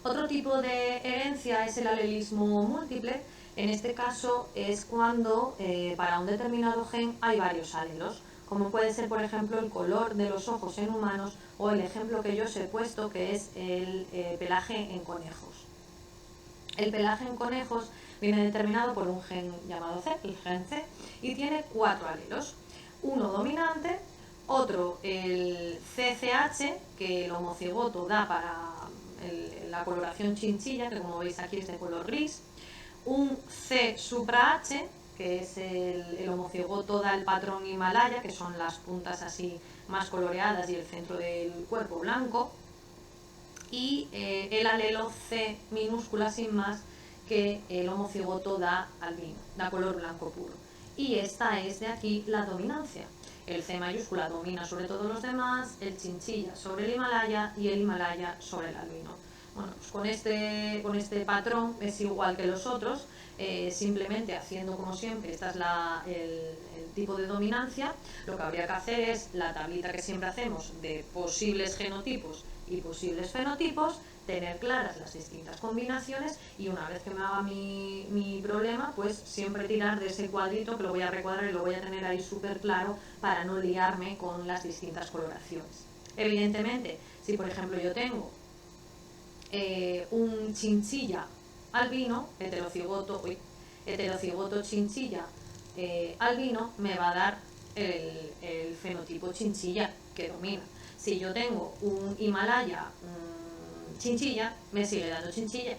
Otro tipo de herencia es el alelismo múltiple. En este caso es cuando para un determinado gen hay varios alelos, como puede ser, por ejemplo, el color de los ojos en humanos o el ejemplo que yo os he puesto, que es el pelaje en conejos. El pelaje en conejos viene determinado por un gen llamado C, el gen C, y tiene 4 alelos. Uno dominante, otro el CCH, que el homocigoto da para la coloración chinchilla, que como veis aquí es de color gris, un C supra H, que es el homocigoto da el patrón Himalaya, que son las puntas así más coloreadas y el centro del cuerpo blanco, y el alelo C minúscula sin más, que el homocigoto da albino, da color blanco puro. Y esta es de aquí la dominancia. El C mayúscula domina sobre todos los demás, el chinchilla sobre el Himalaya y el Himalaya sobre el albino. Bueno, pues con este patrón es igual que los otros, simplemente haciendo como siempre, esta es el tipo de dominancia. Lo que habría que hacer es la tablita que siempre hacemos de posibles genotipos y posibles fenotipos, tener claras las distintas combinaciones y una vez que me haga mi problema, pues siempre tirar de ese cuadrito que lo voy a recuadrar y lo voy a tener ahí súper claro para no liarme con las distintas coloraciones. Evidentemente, si por ejemplo yo tengo un chinchilla albino, heterocigoto chinchilla albino, me va a dar el fenotipo chinchilla que domina. Si yo tengo un Himalaya chinchilla, me sigue dando chinchilla.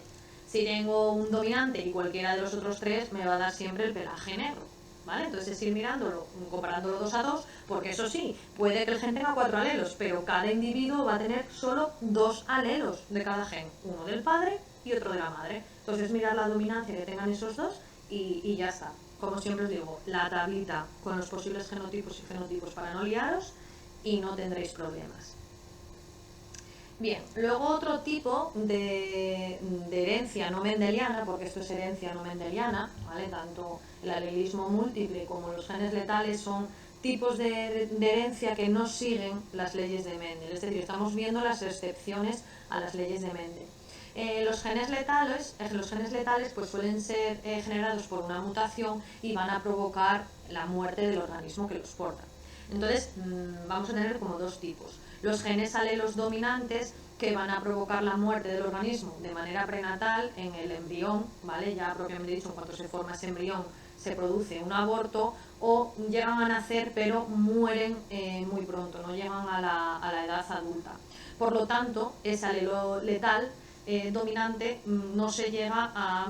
Si tengo un dominante y cualquiera de los otros tres, me va a dar siempre el pelaje negro, ¿vale? Entonces es ir mirándolo, comparándolo 2 a 2, porque eso sí, puede que el gen tenga 4 alelos, pero cada individuo va a tener solo 2 alelos de cada gen, uno del padre y otro de la madre. Entonces mirar la dominancia que tengan esos dos y ya está. Como siempre os digo, la tablita con los posibles genotipos y fenotipos para no liaros y no tendréis problemas. Bien, luego otro tipo de herencia no mendeliana, porque esto es herencia no mendeliana, ¿vale? Tanto el alelismo múltiple como los genes letales son tipos de herencia que no siguen las leyes de Mendel, es decir, estamos viendo las excepciones a las leyes de Mendel. Los genes letales pues suelen ser generados por una mutación y van a provocar la muerte del organismo que los porta. Entonces, vamos a tener como 2 tipos. Los genes alelos dominantes, que van a provocar la muerte del organismo de manera prenatal en el embrión, ¿vale? Ya propiamente dicho, en cuanto se forma ese embrión, se produce un aborto, o llegan a nacer pero mueren muy pronto, no llegan a la edad adulta. Por lo tanto, ese alelo letal dominante no se llega a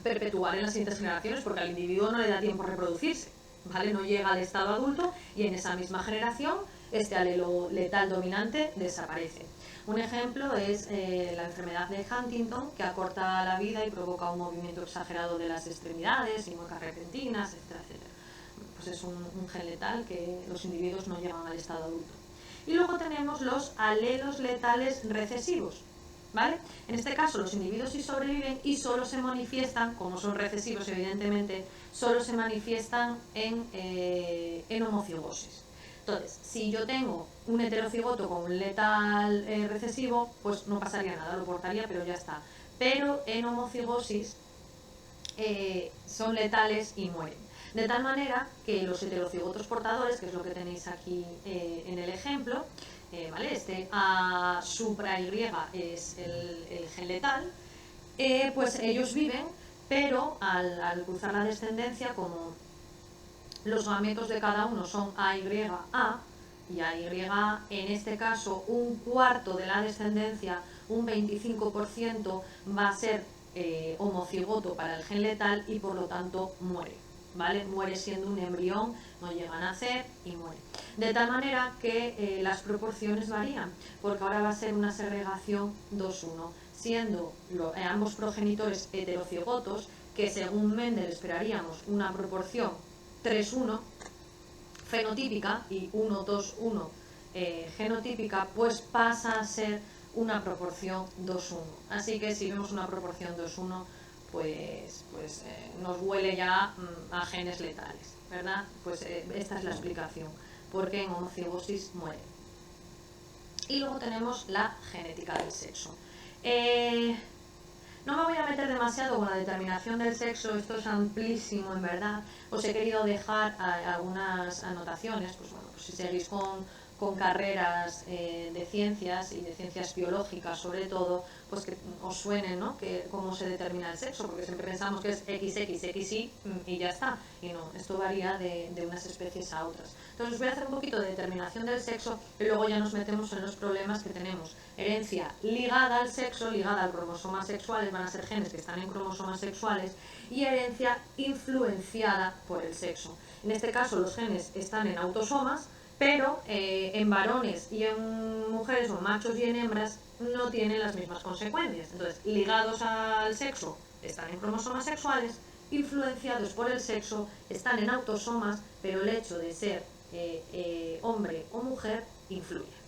perpetuar en las siguientes generaciones porque al individuo no le da tiempo a reproducirse, ¿vale? No llega al estado adulto y en esa misma generación este alelo letal dominante desaparece. Un ejemplo es la enfermedad de Huntington, que acorta la vida y provoca un movimiento exagerado de las extremidades y muecas repentinas, etcétera, etcétera. Pues es un gen letal que los individuos no llegan al estado adulto. Y luego tenemos los alelos letales recesivos, ¿vale? En este caso los individuos sí sobreviven y solo se manifiestan, como son recesivos evidentemente, solo se manifiestan en homocigosis. Entonces, si yo tengo un heterocigoto con un letal recesivo, pues no pasaría nada, lo portaría, pero ya está. Pero en homocigosis son letales y mueren. De tal manera que los heterocigotos portadores, que es lo que tenéis aquí en el ejemplo, ¿vale? Este A supra Y es el gen letal, pues ellos viven, pero al cruzar la descendencia, como los gametos de cada uno son AYA, y AYA, en este caso, un cuarto de la descendencia, un 25%, va a ser homocigoto para el gen letal y por lo tanto muere, ¿vale? Muere siendo un embrión, no llega a nacer y muere. De tal manera que las proporciones varían, porque ahora va a ser una segregación 2-1, siendo ambos progenitores heterocigotos, que según Mendel esperaríamos una proporción 3-1 fenotípica y 1-2-1 genotípica, pues pasa a ser una proporción 2-1. Así que si vemos una proporción 2-1, pues nos huele ya a genes letales, ¿verdad? Pues esta es la explicación, porque en homocigosis muere. Y luego tenemos la genética del sexo. No me voy a meter demasiado con la determinación del sexo, esto es amplísimo en verdad. Os he querido dejar algunas anotaciones, pues bueno, pues si seguís con carreras de ciencias y de ciencias biológicas sobre todo, pues que os suene, ¿no? Que cómo se determina el sexo, porque siempre pensamos que es XY y ya está. Y no, esto varía de unas especies a otras. Entonces os voy a hacer un poquito de determinación del sexo y luego ya nos metemos en los problemas que tenemos. Herencia ligada al sexo, ligada a cromosomas sexuales, van a ser genes que están en cromosomas sexuales, y herencia influenciada por el sexo. En este caso los genes están en autosomas, pero en varones y en mujeres o machos y en hembras no tienen las mismas consecuencias. Entonces, ligados al sexo están en cromosomas sexuales, influenciados por el sexo están en autosomas, pero el hecho de ser hombre o mujer influye.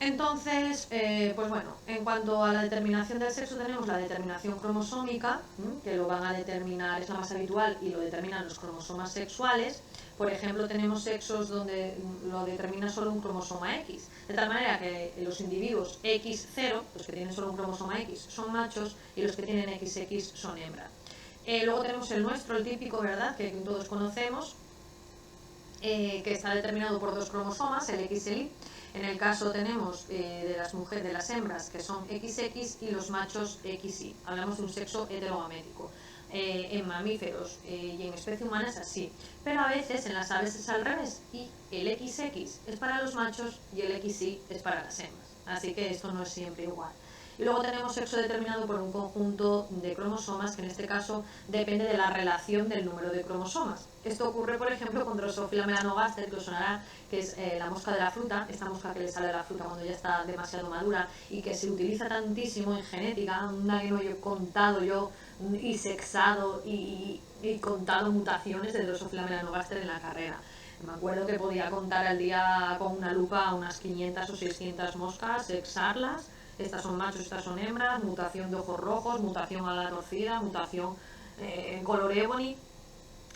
Entonces, pues bueno, en cuanto a la determinación del sexo tenemos la determinación cromosómica, que lo van a determinar, es la más habitual y lo determinan los cromosomas sexuales. Por ejemplo, tenemos sexos donde lo determina solo un cromosoma X, de tal manera que los individuos X0, los que tienen solo un cromosoma X, son machos y los que tienen XX son hembras. Luego tenemos el nuestro, el típico, ¿verdad?, que todos conocemos, que está determinado por dos cromosomas, el X y el Y. En el caso tenemos de las mujeres, de las hembras, que son XX, y los machos XY. Hablamos de un sexo heterogamético. En mamíferos y en especie humana es así. Pero a veces en las aves es al revés, y el XX es para los machos y el XY es para las hembras. Así que esto no es siempre igual. Y luego tenemos sexo determinado por un conjunto de cromosomas, que en este caso depende de la relación del número de cromosomas. Esto ocurre, por ejemplo, con Drosophila melanogaster, que os sonará, que es la mosca de la fruta, esta mosca que le sale de la fruta cuando ya está demasiado madura y que se utiliza tantísimo en genética, una que no he contado yo y sexado y contado mutaciones de Drosophila melanogaster en la carrera. Me acuerdo que podía contar al día con una lupa unas 500 o 600 moscas, sexarlas. Estas son machos, estas son hembras, mutación de ojos rojos, mutación a la torcida, mutación color ébony.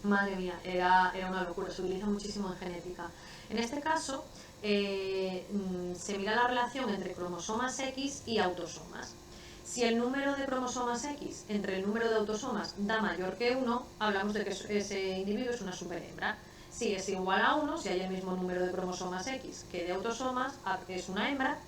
Madre mía, era una locura, se utiliza muchísimo en genética. En este caso, se mira la relación entre cromosomas X y autosomas. Si el número de cromosomas X entre el número de autosomas da mayor que 1, hablamos de que ese individuo es una superhembra. Si es igual a 1, si hay el mismo número de cromosomas X que de autosomas, es una hembra.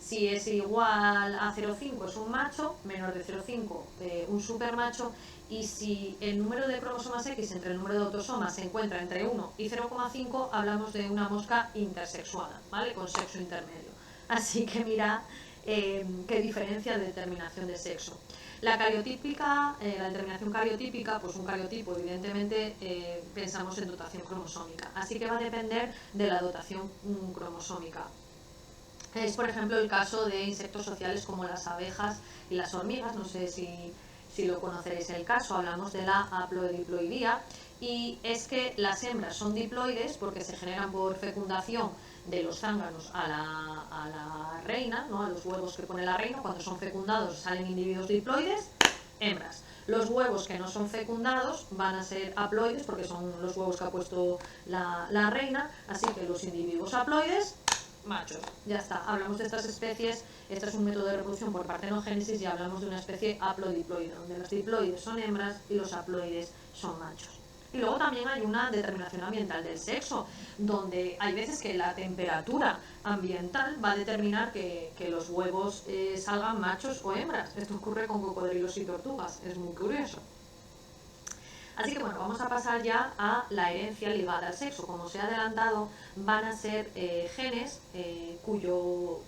Si es igual a 0,5 es un macho, menor de 0,5 un supermacho, y si el número de cromosomas X entre el número de autosomas se encuentra entre 1 y 0,5, hablamos de una mosca intersexuada, ¿vale?, con sexo intermedio. Así que mira qué diferencia de determinación de sexo. La cariotípica, la determinación cariotípica, pues un cariotipo evidentemente pensamos en dotación cromosómica, así que va a depender de la dotación cromosómica. Es, por ejemplo, el caso de insectos sociales como las abejas y las hormigas. No sé si lo conoceréis el caso. Hablamos de la haplodiploidía, y es que las hembras son diploides porque se generan por fecundación de los zánganos a la reina, ¿no?, a los huevos que pone la reina. Cuando son fecundados salen individuos diploides, hembras. Los huevos que no son fecundados van a ser haploides porque son los huevos que ha puesto la reina, así que los individuos haploides, machos. Ya está, hablamos de estas especies. Este es un método de reproducción por partenogénesis y hablamos de una especie haplodiploide, donde las diploides son hembras y los haploides son machos. Y luego también hay una determinación ambiental del sexo, donde hay veces que la temperatura ambiental va a determinar que los huevos salgan machos o hembras. Esto ocurre con cocodrilos y tortugas, es muy curioso. Así que bueno, vamos a pasar ya a la herencia ligada al sexo. Como se ha adelantado, van a ser genes cuyos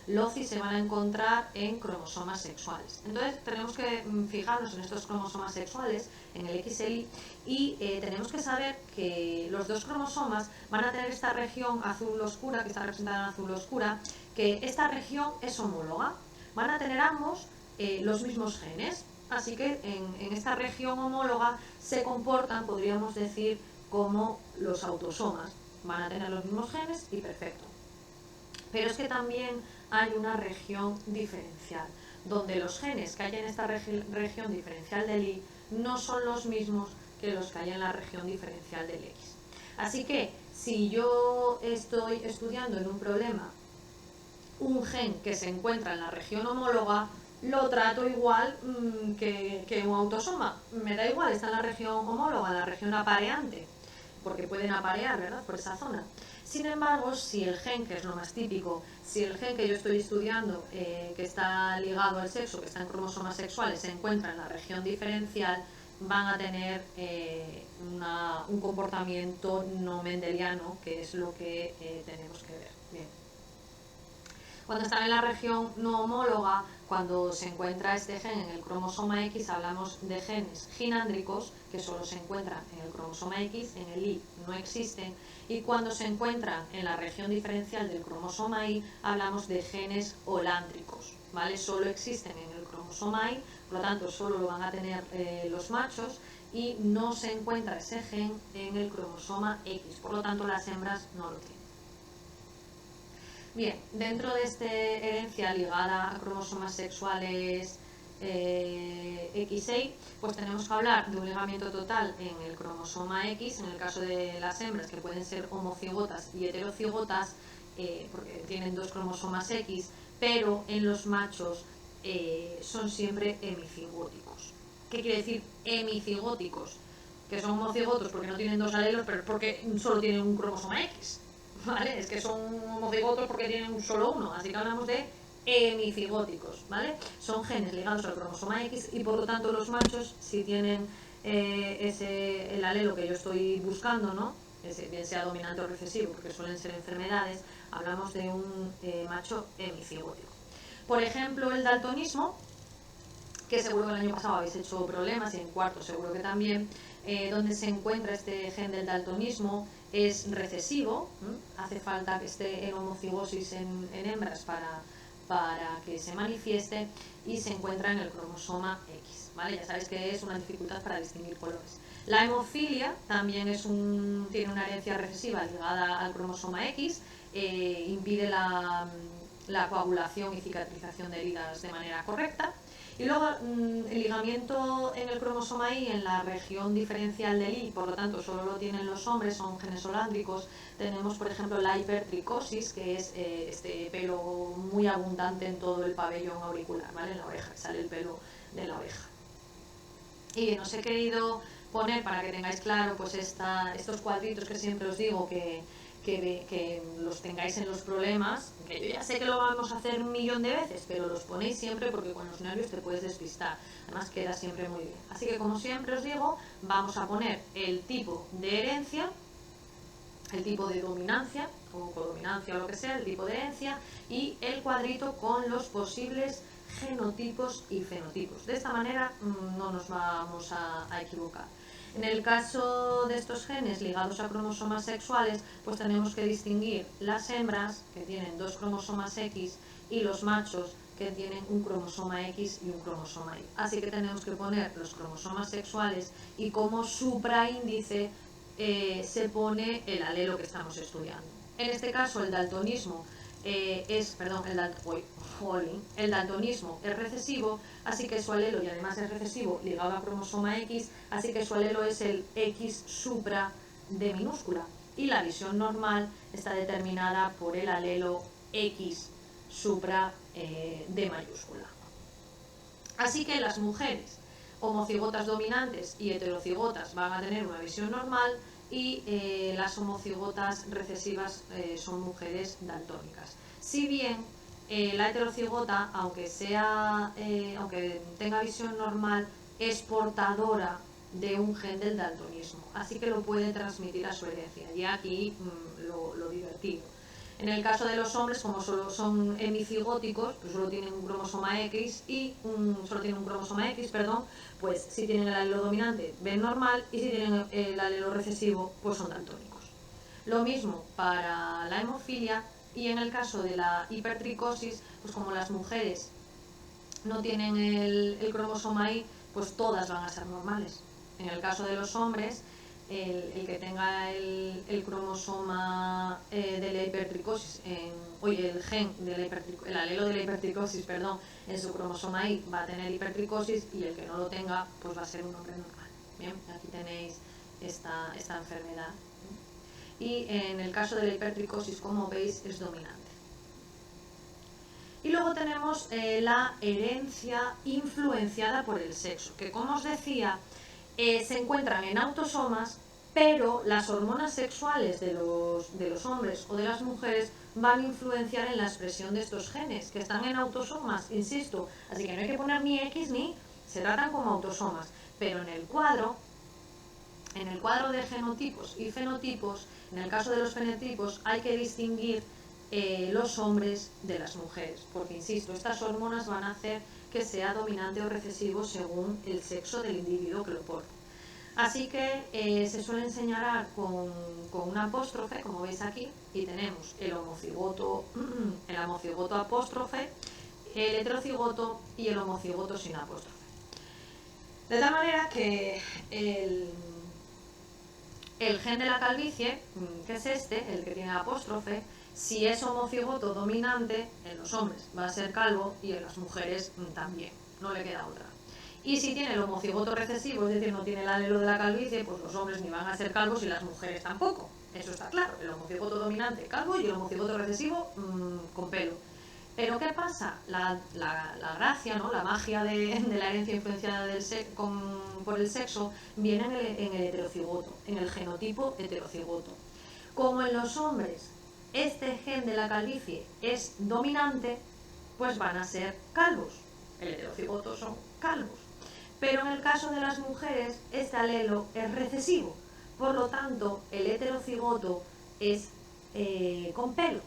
loci se van a encontrar en cromosomas sexuales. Entonces tenemos que fijarnos en estos cromosomas sexuales, en el X y el Y, y tenemos que saber que los dos cromosomas van a tener esta región azul oscura, que está representada en azul oscura, que esta región es homóloga. Van a tener ambos los mismos genes. Así que en esta región homóloga se comportan, podríamos decir, como los autosomas. Van a tener los mismos genes y perfecto. Pero es que también hay una región diferencial, donde los genes que hay en esta región diferencial del Y no son los mismos que los que hay en la región diferencial del X. Así que si yo estoy estudiando en un problema un gen que se encuentra en la región homóloga lo trato igual que un autosoma. Me da igual, está en la región homóloga, en la región apareante, porque pueden aparear, ¿verdad?, por esa zona. Sin embargo, si el gen, que es lo más típico, si el gen que yo estoy estudiando, que está ligado al sexo, que está en cromosomas sexuales, se encuentra en la región diferencial, van a tener un comportamiento no mendeliano, que es lo que tenemos que ver. Bien. Cuando están en la región no homóloga, cuando se encuentra este gen en el cromosoma X, hablamos de genes ginándricos, que solo se encuentran en el cromosoma X, en el Y no existen, y cuando se encuentran en la región diferencial del cromosoma Y, hablamos de genes holántricos, ¿vale? Solo existen en el cromosoma Y, por lo tanto solo lo van a tener los machos, y no se encuentra ese gen en el cromosoma X, por lo tanto las hembras no lo tienen. Bien, dentro de esta herencia ligada a cromosomas sexuales XY, pues tenemos que hablar de un ligamiento total en el cromosoma X, en el caso de las hembras, que pueden ser homocigotas y heterocigotas, porque tienen dos cromosomas X, pero en los machos son siempre hemicigóticos. ¿Qué quiere decir hemicigóticos? Que son homocigotos porque no tienen dos alelos, pero porque solo tienen un cromosoma X. ¿Vale? Es que son homocigotos porque tienen solo uno, así que hablamos de hemicigóticos, ¿vale? Son genes ligados al cromosoma X y por lo tanto los machos, si tienen el alelo que yo estoy buscando, ¿no? Bien sea dominante o recesivo, porque suelen ser enfermedades, hablamos de un macho hemicigótico. Por ejemplo, el daltonismo, que seguro que el año pasado habéis hecho problemas y en cuarto seguro que también, donde se encuentra este gen del daltonismo, es recesivo, hace falta que esté en homocigosis en hembras para que se manifieste, y se encuentra en el cromosoma X, ¿vale? Ya sabéis que es una dificultad para distinguir colores. La hemofilia también tiene una herencia recesiva ligada al cromosoma X, impide la coagulación y cicatrización de heridas de manera correcta. Y luego el ligamiento en el cromosoma Y en la región diferencial del Y, por lo tanto solo lo tienen los hombres, son genes holándricos. Tenemos por ejemplo la hipertricosis, que es este pelo muy abundante en todo el pabellón auricular, ¿vale? En la oreja, que sale el pelo de la oreja. Y bien, os he querido poner para que tengáis claro pues estos cuadritos que siempre os digo que los tengáis en los problemas, que yo ya sé que lo vamos a hacer un millón de veces, pero los ponéis siempre porque con los nervios te puedes despistar, además queda siempre muy bien. Así que como siempre os digo, vamos a poner el tipo de herencia, el tipo de dominancia o codominancia o lo que sea, el tipo de herencia, y el cuadrito con los posibles genotipos y fenotipos. De esta manera no nos vamos a equivocar. En el caso de estos genes ligados a cromosomas sexuales, pues tenemos que distinguir las hembras, que tienen dos cromosomas X, y los machos, que tienen un cromosoma X y un cromosoma Y. Así que tenemos que poner los cromosomas sexuales y como supraíndice se pone el alelo que estamos estudiando. En este caso el daltonismo el daltonismo es recesivo, así que su alelo, y además es recesivo ligado a cromosoma X, así que su alelo es el X supra de minúscula, y la visión normal está determinada por el alelo X supra de mayúscula. Así que las mujeres homocigotas dominantes y heterocigotas van a tener una visión normal, y las homocigotas recesivas son mujeres daltónicas. Si bien la heterocigota, aunque tenga visión normal, es portadora de un gen del daltonismo, así que lo puede transmitir a su herencia, y aquí lo divertido. En el caso de los hombres, como solo son hemicigóticos, pues solo tienen un cromosoma X pues si tienen el alelo dominante ven normal, y si tienen el alelo recesivo pues son daltónicos. Lo mismo para la hemofilia, y en el caso de la hipertricosis, pues como las mujeres no tienen el cromosoma Y, pues todas van a ser normales. En el caso de los hombres, el que tenga el cromosoma de la hipertricosis, el gen el alelo de la hipertricosis, en su cromosoma Y va a tener hipertricosis, y el que no lo tenga, pues va a ser un hombre normal. Bien, aquí tenéis esta enfermedad. Y en el caso de la hipertricosis, como veis, es dominante. Y luego tenemos la herencia influenciada por el sexo, que como os decía, se encuentran en autosomas, pero las hormonas sexuales de los hombres o de las mujeres van a influenciar en la expresión de estos genes, que están en autosomas, insisto, así que no hay que poner ni X ni, se tratan como autosomas, pero en el cuadro de genotipos y fenotipos, en el caso de los fenotipos hay que distinguir los hombres de las mujeres, porque insisto, estas hormonas van a hacer que sea dominante o recesivo según el sexo del individuo que lo porta. Así que se suele señalar con una apóstrofe, como veis aquí, y tenemos el homocigoto apóstrofe, el heterocigoto y el homocigoto sin apóstrofe. De tal manera que el gen de la calvicie, que es este, el que tiene apóstrofe, si es homocigoto dominante, en los hombres va a ser calvo y en las mujeres también, no le queda otra. Y si tiene el homocigoto recesivo, es decir, no tiene el alelo de la calvicie, pues los hombres ni van a ser calvos y las mujeres tampoco. Eso está claro, el homocigoto dominante calvo y el homocigoto recesivo con pelo. Pero ¿qué pasa? La gracia, ¿no? La magia de la herencia influenciada por el sexo viene en el heterocigoto, en el genotipo heterocigoto. Como en los hombres este gen de la calvicie es dominante, pues van a ser calvos. El heterocigoto son calvos. Pero en el caso de las mujeres, este alelo es recesivo. Por lo tanto, el heterocigoto es con pelo.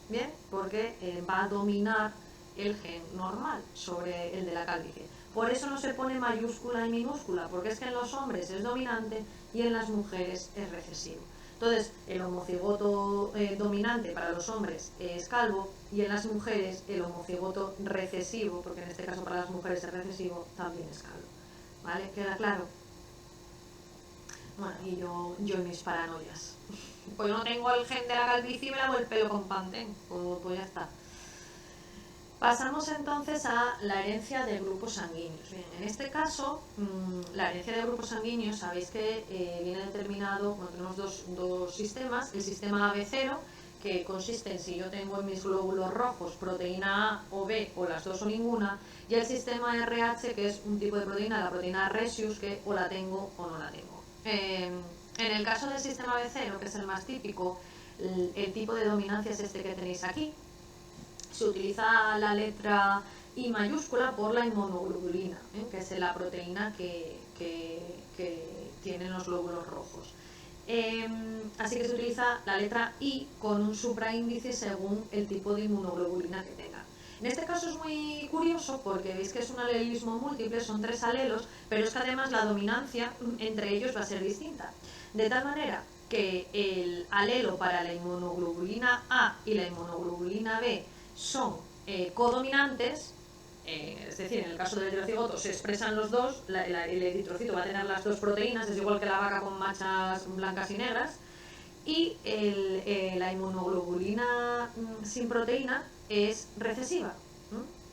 ¿Bien? Porque va a dominar el gen normal sobre el de la calvicie. Por eso no se pone mayúscula y minúscula, porque es que en los hombres es dominante y en las mujeres es recesivo. Entonces, el homocigoto dominante para los hombres es calvo y en las mujeres el homocigoto recesivo, porque en este caso para las mujeres es recesivo, también es calvo. ¿Vale? ¿Queda claro? Bueno, y yo y mis paranoias. Pues no tengo el gen de la calvicie y me lavo el pelo con Pantene. Pues ya está. Pasamos entonces a la herencia de grupos sanguíneos. Bien, en este caso, la herencia de grupos sanguíneos, sabéis que viene determinado, bueno, tenemos dos sistemas, el sistema AB0, que consiste en si yo tengo en mis glóbulos rojos proteína A o B o las dos o ninguna, y el sistema RH, que es un tipo de proteína, la proteína Rhesus, que o la tengo o no la tengo. En el caso del sistema AB0, que es el más típico, el tipo de dominancia es este que tenéis aquí. Se utiliza la letra I mayúscula por la inmunoglobulina, que es la proteína que tienen los glóbulos rojos. Así que se utiliza la letra I con un supraíndice según el tipo de inmunoglobulina que tenga. En este caso es muy curioso porque veis que es un alelismo múltiple, son 3 alelos, pero es que además la dominancia entre ellos va a ser distinta. De tal manera que el alelo para la inmunoglobulina A y la inmunoglobulina B son codominantes, es decir, en el caso del heterocigoto se expresan los dos, el eritrocito va a tener las dos proteínas, es igual que la vaca con manchas blancas y negras, y la inmunoglobulina sin proteína es recesiva,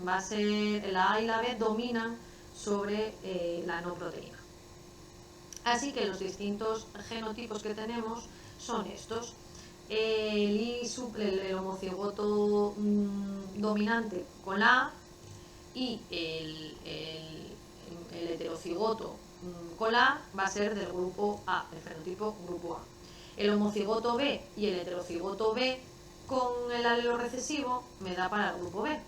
va a ser la A y la B dominan sobre la no proteína. Así que los distintos genotipos que tenemos son estos. El homocigoto dominante con la A y el heterocigoto con la A va a ser del grupo A, el fenotipo grupo A. El homocigoto B y el heterocigoto B con el alelo recesivo me da para el grupo B.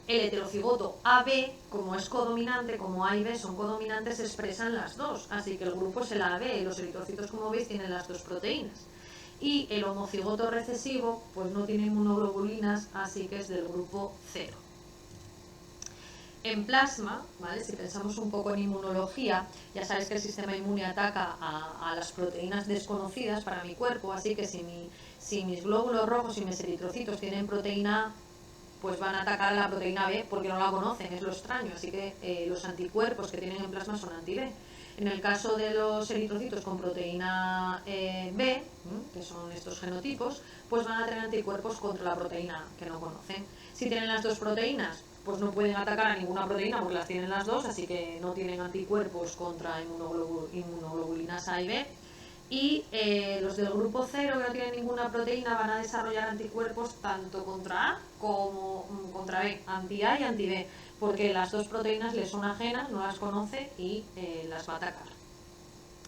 El heterocigoto AB, como es codominante, como A y B son codominantes, se expresan las dos, así que el grupo es el AB, los eritrocitos, como veis, tienen las dos proteínas. Y el homocigoto recesivo, pues no tiene inmunoglobulinas, así que es del grupo 0. En plasma, ¿vale? Si pensamos un poco en inmunología, ya sabéis que el sistema inmune ataca a las proteínas desconocidas para mi cuerpo, así que si mis glóbulos rojos y mis eritrocitos tienen proteína A, pues van a atacar a la proteína B porque no la conocen, es lo extraño, así que los anticuerpos que tienen en plasma son anti-B. En el caso de los eritrocitos con proteína B, que son estos genotipos, pues van a tener anticuerpos contra la proteína A, que no conocen. Si tienen las dos proteínas, pues no pueden atacar a ninguna proteína porque las tienen las dos, así que no tienen anticuerpos contra inmunoglobulinas A y B. Y los del grupo 0, que no tienen ninguna proteína, van a desarrollar anticuerpos tanto contra A como contra B, anti-A y anti-B, porque las dos proteínas les son ajenas, no las conoce y las va a atacar.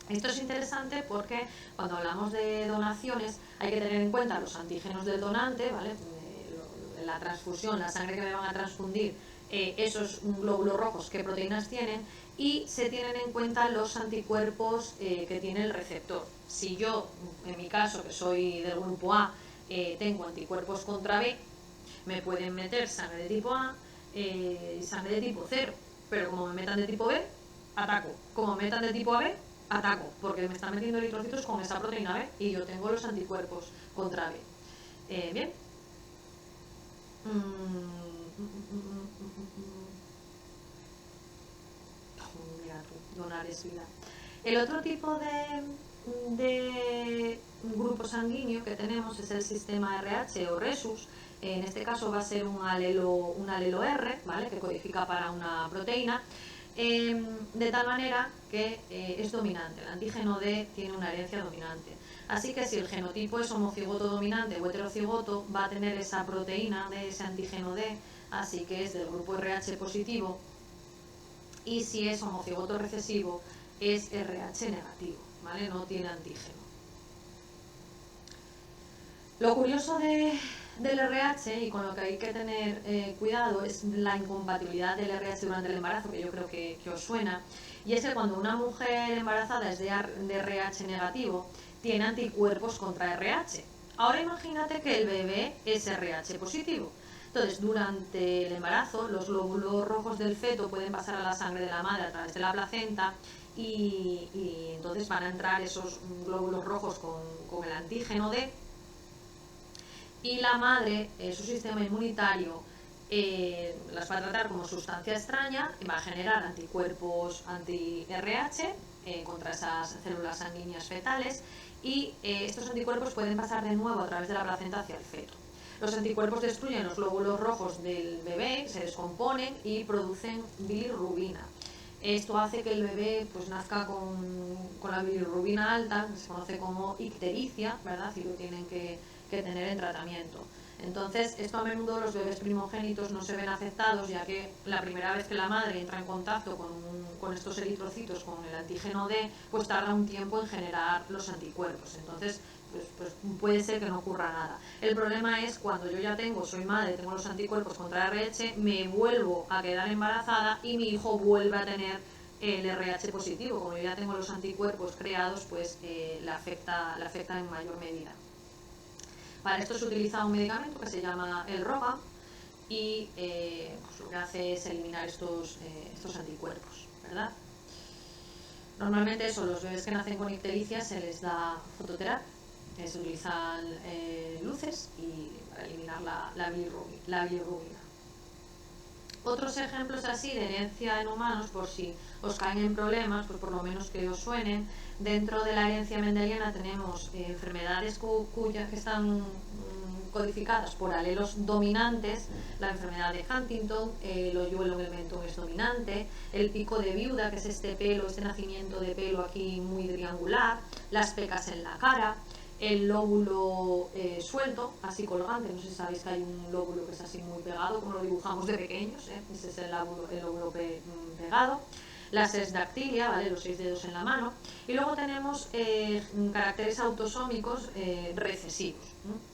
Esto es interesante porque cuando hablamos de donaciones hay que tener en cuenta los antígenos del donante, ¿vale? La transfusión, la sangre que me van a transfundir, esos glóbulos rojos, qué proteínas tienen, y se tienen en cuenta los anticuerpos que tiene el receptor. Si yo, en mi caso, que soy del grupo A, tengo anticuerpos contra B, me pueden meter sangre de tipo A y sangre de tipo 0, pero como me metan de tipo B, ataco. Como me metan de tipo AB, ataco, porque me están metiendo eritrocitos con esa proteína B y yo tengo los anticuerpos contra B. Bien. Mira tú, donar es vida. El otro tipo de grupo sanguíneo que tenemos es el sistema RH o Rhesus. En este caso va a ser un alelo R, ¿vale? Que codifica para una proteína. De tal manera que es dominante, el antígeno D tiene una herencia dominante. Así que si el genotipo es homocigoto dominante o heterocigoto, va a tener esa proteína de ese antígeno D, así que es del grupo RH positivo, y si es homocigoto recesivo, es RH negativo, ¿vale? No tiene antígeno. Lo curioso del RH, y con lo que hay que tener cuidado, es la incompatibilidad del RH durante el embarazo, que yo creo que os suena, y es que cuando una mujer embarazada es de RH negativo, tiene anticuerpos contra RH. Ahora imagínate que el bebé es RH positivo. Entonces, durante el embarazo, los glóbulos rojos del feto pueden pasar a la sangre de la madre a través de la placenta y entonces van a entrar esos glóbulos rojos con el antígeno D, y la madre, su sistema inmunitario, las va a tratar como sustancia extraña, va a generar anticuerpos anti-RH contra esas células sanguíneas fetales, y estos anticuerpos pueden pasar de nuevo a través de la placenta hacia el feto. Los anticuerpos destruyen los glóbulos rojos del bebé, se descomponen y producen bilirrubina. Esto hace que el bebé pues nazca con la bilirrubina alta, que se conoce como ictericia, ¿verdad? Y lo tienen que tener en tratamiento. Entonces, esto a menudo los bebés primogénitos no se ven afectados, ya que la primera vez que la madre entra en contacto con estos eritrocitos, con el antígeno D, pues tarda un tiempo en generar los anticuerpos. Entonces, pues puede ser que no ocurra nada. El problema es cuando yo ya soy madre, tengo los anticuerpos contra RH, me vuelvo a quedar embarazada y mi hijo vuelve a tener el RH positivo. Como yo ya tengo los anticuerpos creados, pues le afecta en mayor medida. Para esto se utiliza un medicamento que se llama el ROGA y pues lo que hace es eliminar estos anticuerpos, ¿verdad? Normalmente los bebés que nacen con ictericia se les da fototerapia, se utilizan luces y para eliminar la bilirrubina. Otros ejemplos así de herencia en humanos, por si os caen en problemas, pues por lo menos que os suenen. Dentro de la herencia mendeliana tenemos enfermedades que están codificadas por alelos dominantes. La enfermedad de Huntington, el hoyuelo en el mentón es dominante, el pico de viuda, que es este nacimiento de pelo aquí muy triangular, las pecas en la cara, el lóbulo suelto, así colgante. No sé si sabéis que hay un lóbulo que es así muy pegado, como lo dibujamos de pequeños, ese es el lóbulo pegado. La sesdactilia, ¿vale? Los 6 dedos en la mano. Y luego tenemos caracteres autosómicos recesivos,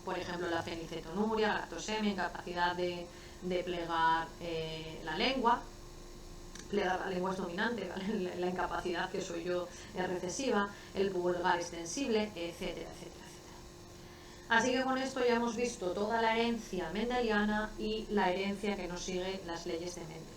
por ejemplo la fenicetonuria, galactosemia, incapacidad de plegar la lengua. Plegar la lengua es dominante, ¿vale? La incapacidad, que soy yo, es recesiva, el pulgar extensible, etcétera, etcétera, etcétera. Así que con esto ya hemos visto toda la herencia mendeliana y la herencia que nos sigue las leyes de Mendel.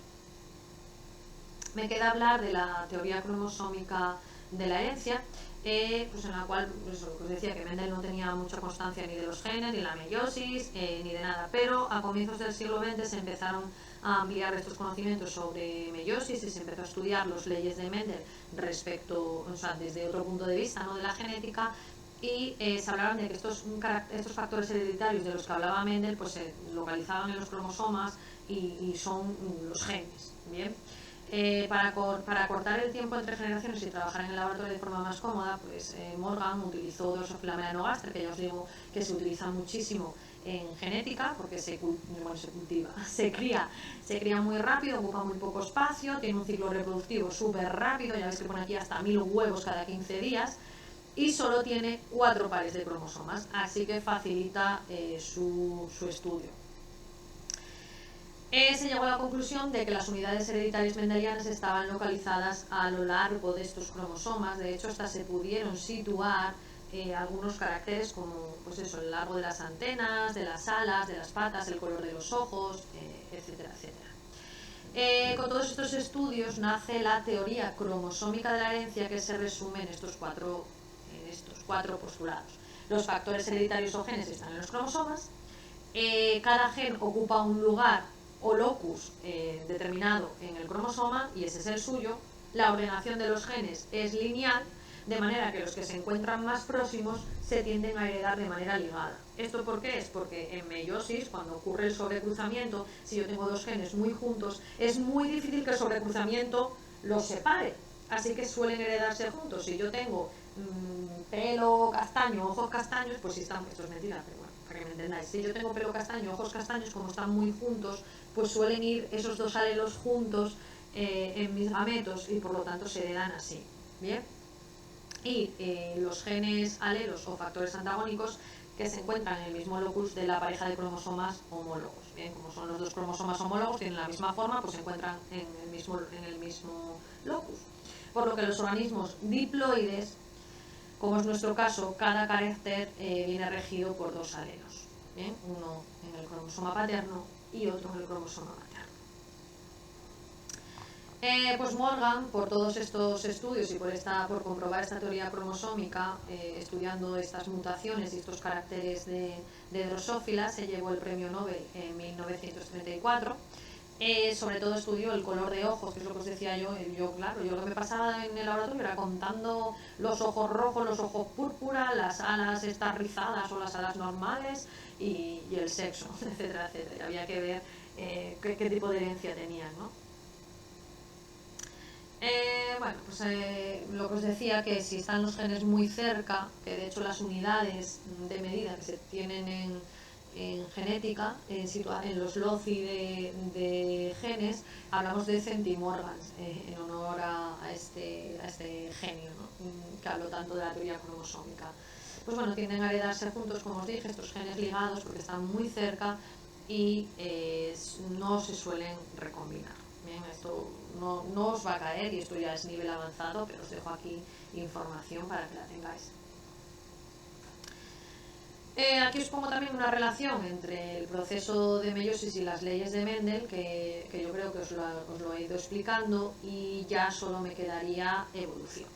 Me queda hablar de la teoría cromosómica de la herencia, pues en la cual os decía que Mendel no tenía mucha constancia ni de los genes, ni de la meiosis, ni de nada, pero a comienzos del siglo XX se empezaron a ampliar estos conocimientos sobre meiosis y se empezó a estudiar las leyes de Mendel respecto, o sea, desde otro punto de vista, ¿no?, de la genética, y se hablaban de que estos factores hereditarios de los que hablaba Mendel pues se localizaban en los cromosomas y son los genes. Bien. Para cortar el tiempo entre generaciones y trabajar en el laboratorio de forma más cómoda, pues Morgan utilizó Drosophila melanogaster, que ya os digo que se utiliza muchísimo en genética, porque se cultiva, se cría muy rápido, ocupa muy poco espacio, tiene un ciclo reproductivo súper rápido, ya veis que pone aquí hasta 1000 huevos cada 15 días, y solo tiene 4 pares de cromosomas, así que facilita su estudio. Se llegó a la conclusión de que las unidades hereditarias mendelianas estaban localizadas a lo largo de estos cromosomas. De hecho, hasta se pudieron situar algunos caracteres como pues eso, el largo de las antenas, de las alas, de las patas, el color de los ojos, etcétera, etcétera. Con todos estos estudios nace la teoría cromosómica de la herencia, que se resume en estos cuatro postulados. Los factores hereditarios o genes están en los cromosomas. Cada gen ocupa un lugar o locus determinado en el cromosoma, y ese es el suyo. La ordenación de los genes es lineal, de manera que los que se encuentran más próximos se tienden a heredar de manera ligada. ¿Esto por qué es? Porque en meiosis, cuando ocurre el sobrecruzamiento, si yo tengo dos genes muy juntos, es muy difícil que el sobrecruzamiento los separe, así que suelen heredarse juntos. Si yo tengo pelo castaño, ojos castaños, pues si están, esto es mentira, pero bueno, para que me entendáis, si yo tengo pelo castaño, ojos castaños, como están muy juntos, pues suelen ir esos dos alelos juntos en mis gametos, y por lo tanto se heredan así, ¿bien? Y los genes alelos o factores antagónicos que se encuentran en el mismo locus de la pareja de cromosomas homólogos, ¿bien? Como son los dos cromosomas homólogos, tienen la misma forma, pues se encuentran en el mismo locus. Por lo que los organismos diploides, como es nuestro caso, cada carácter viene regido por dos alelos, ¿bien? Uno en el cromosoma paterno y otro en el cromosoma materno. Pues Morgan, por todos estos estudios y por comprobar esta teoría cromosómica, estudiando estas mutaciones y estos caracteres de Drosophila, se llevó el premio Nobel en 1934. Sobre todo estudió el color de ojos, que es lo que os decía yo. Claro, yo lo que me pasaba en el laboratorio era contando los ojos rojos, los ojos púrpura, las alas estas rizadas o las alas normales y el sexo, etcétera, etcétera. Había que ver qué tipo de herencia tenían, ¿no? Lo que os decía, que si están los genes muy cerca, que de hecho las unidades de medida que se tienen en genética, en los LOCI de genes, hablamos de centimorgans, en honor a este genio, ¿no? Que hablo tanto de la teoría cromosómica. Pues bueno, tienden a heredarse juntos, como os dije, estos genes ligados porque están muy cerca y no se suelen recombinar. Bien, esto no os va a caer, y esto ya es nivel avanzado, pero os dejo aquí información para que la tengáis. Aquí os pongo también una relación entre el proceso de meiosis y las leyes de Mendel, que yo creo que os lo he ido explicando, y ya solo me quedaría evolución.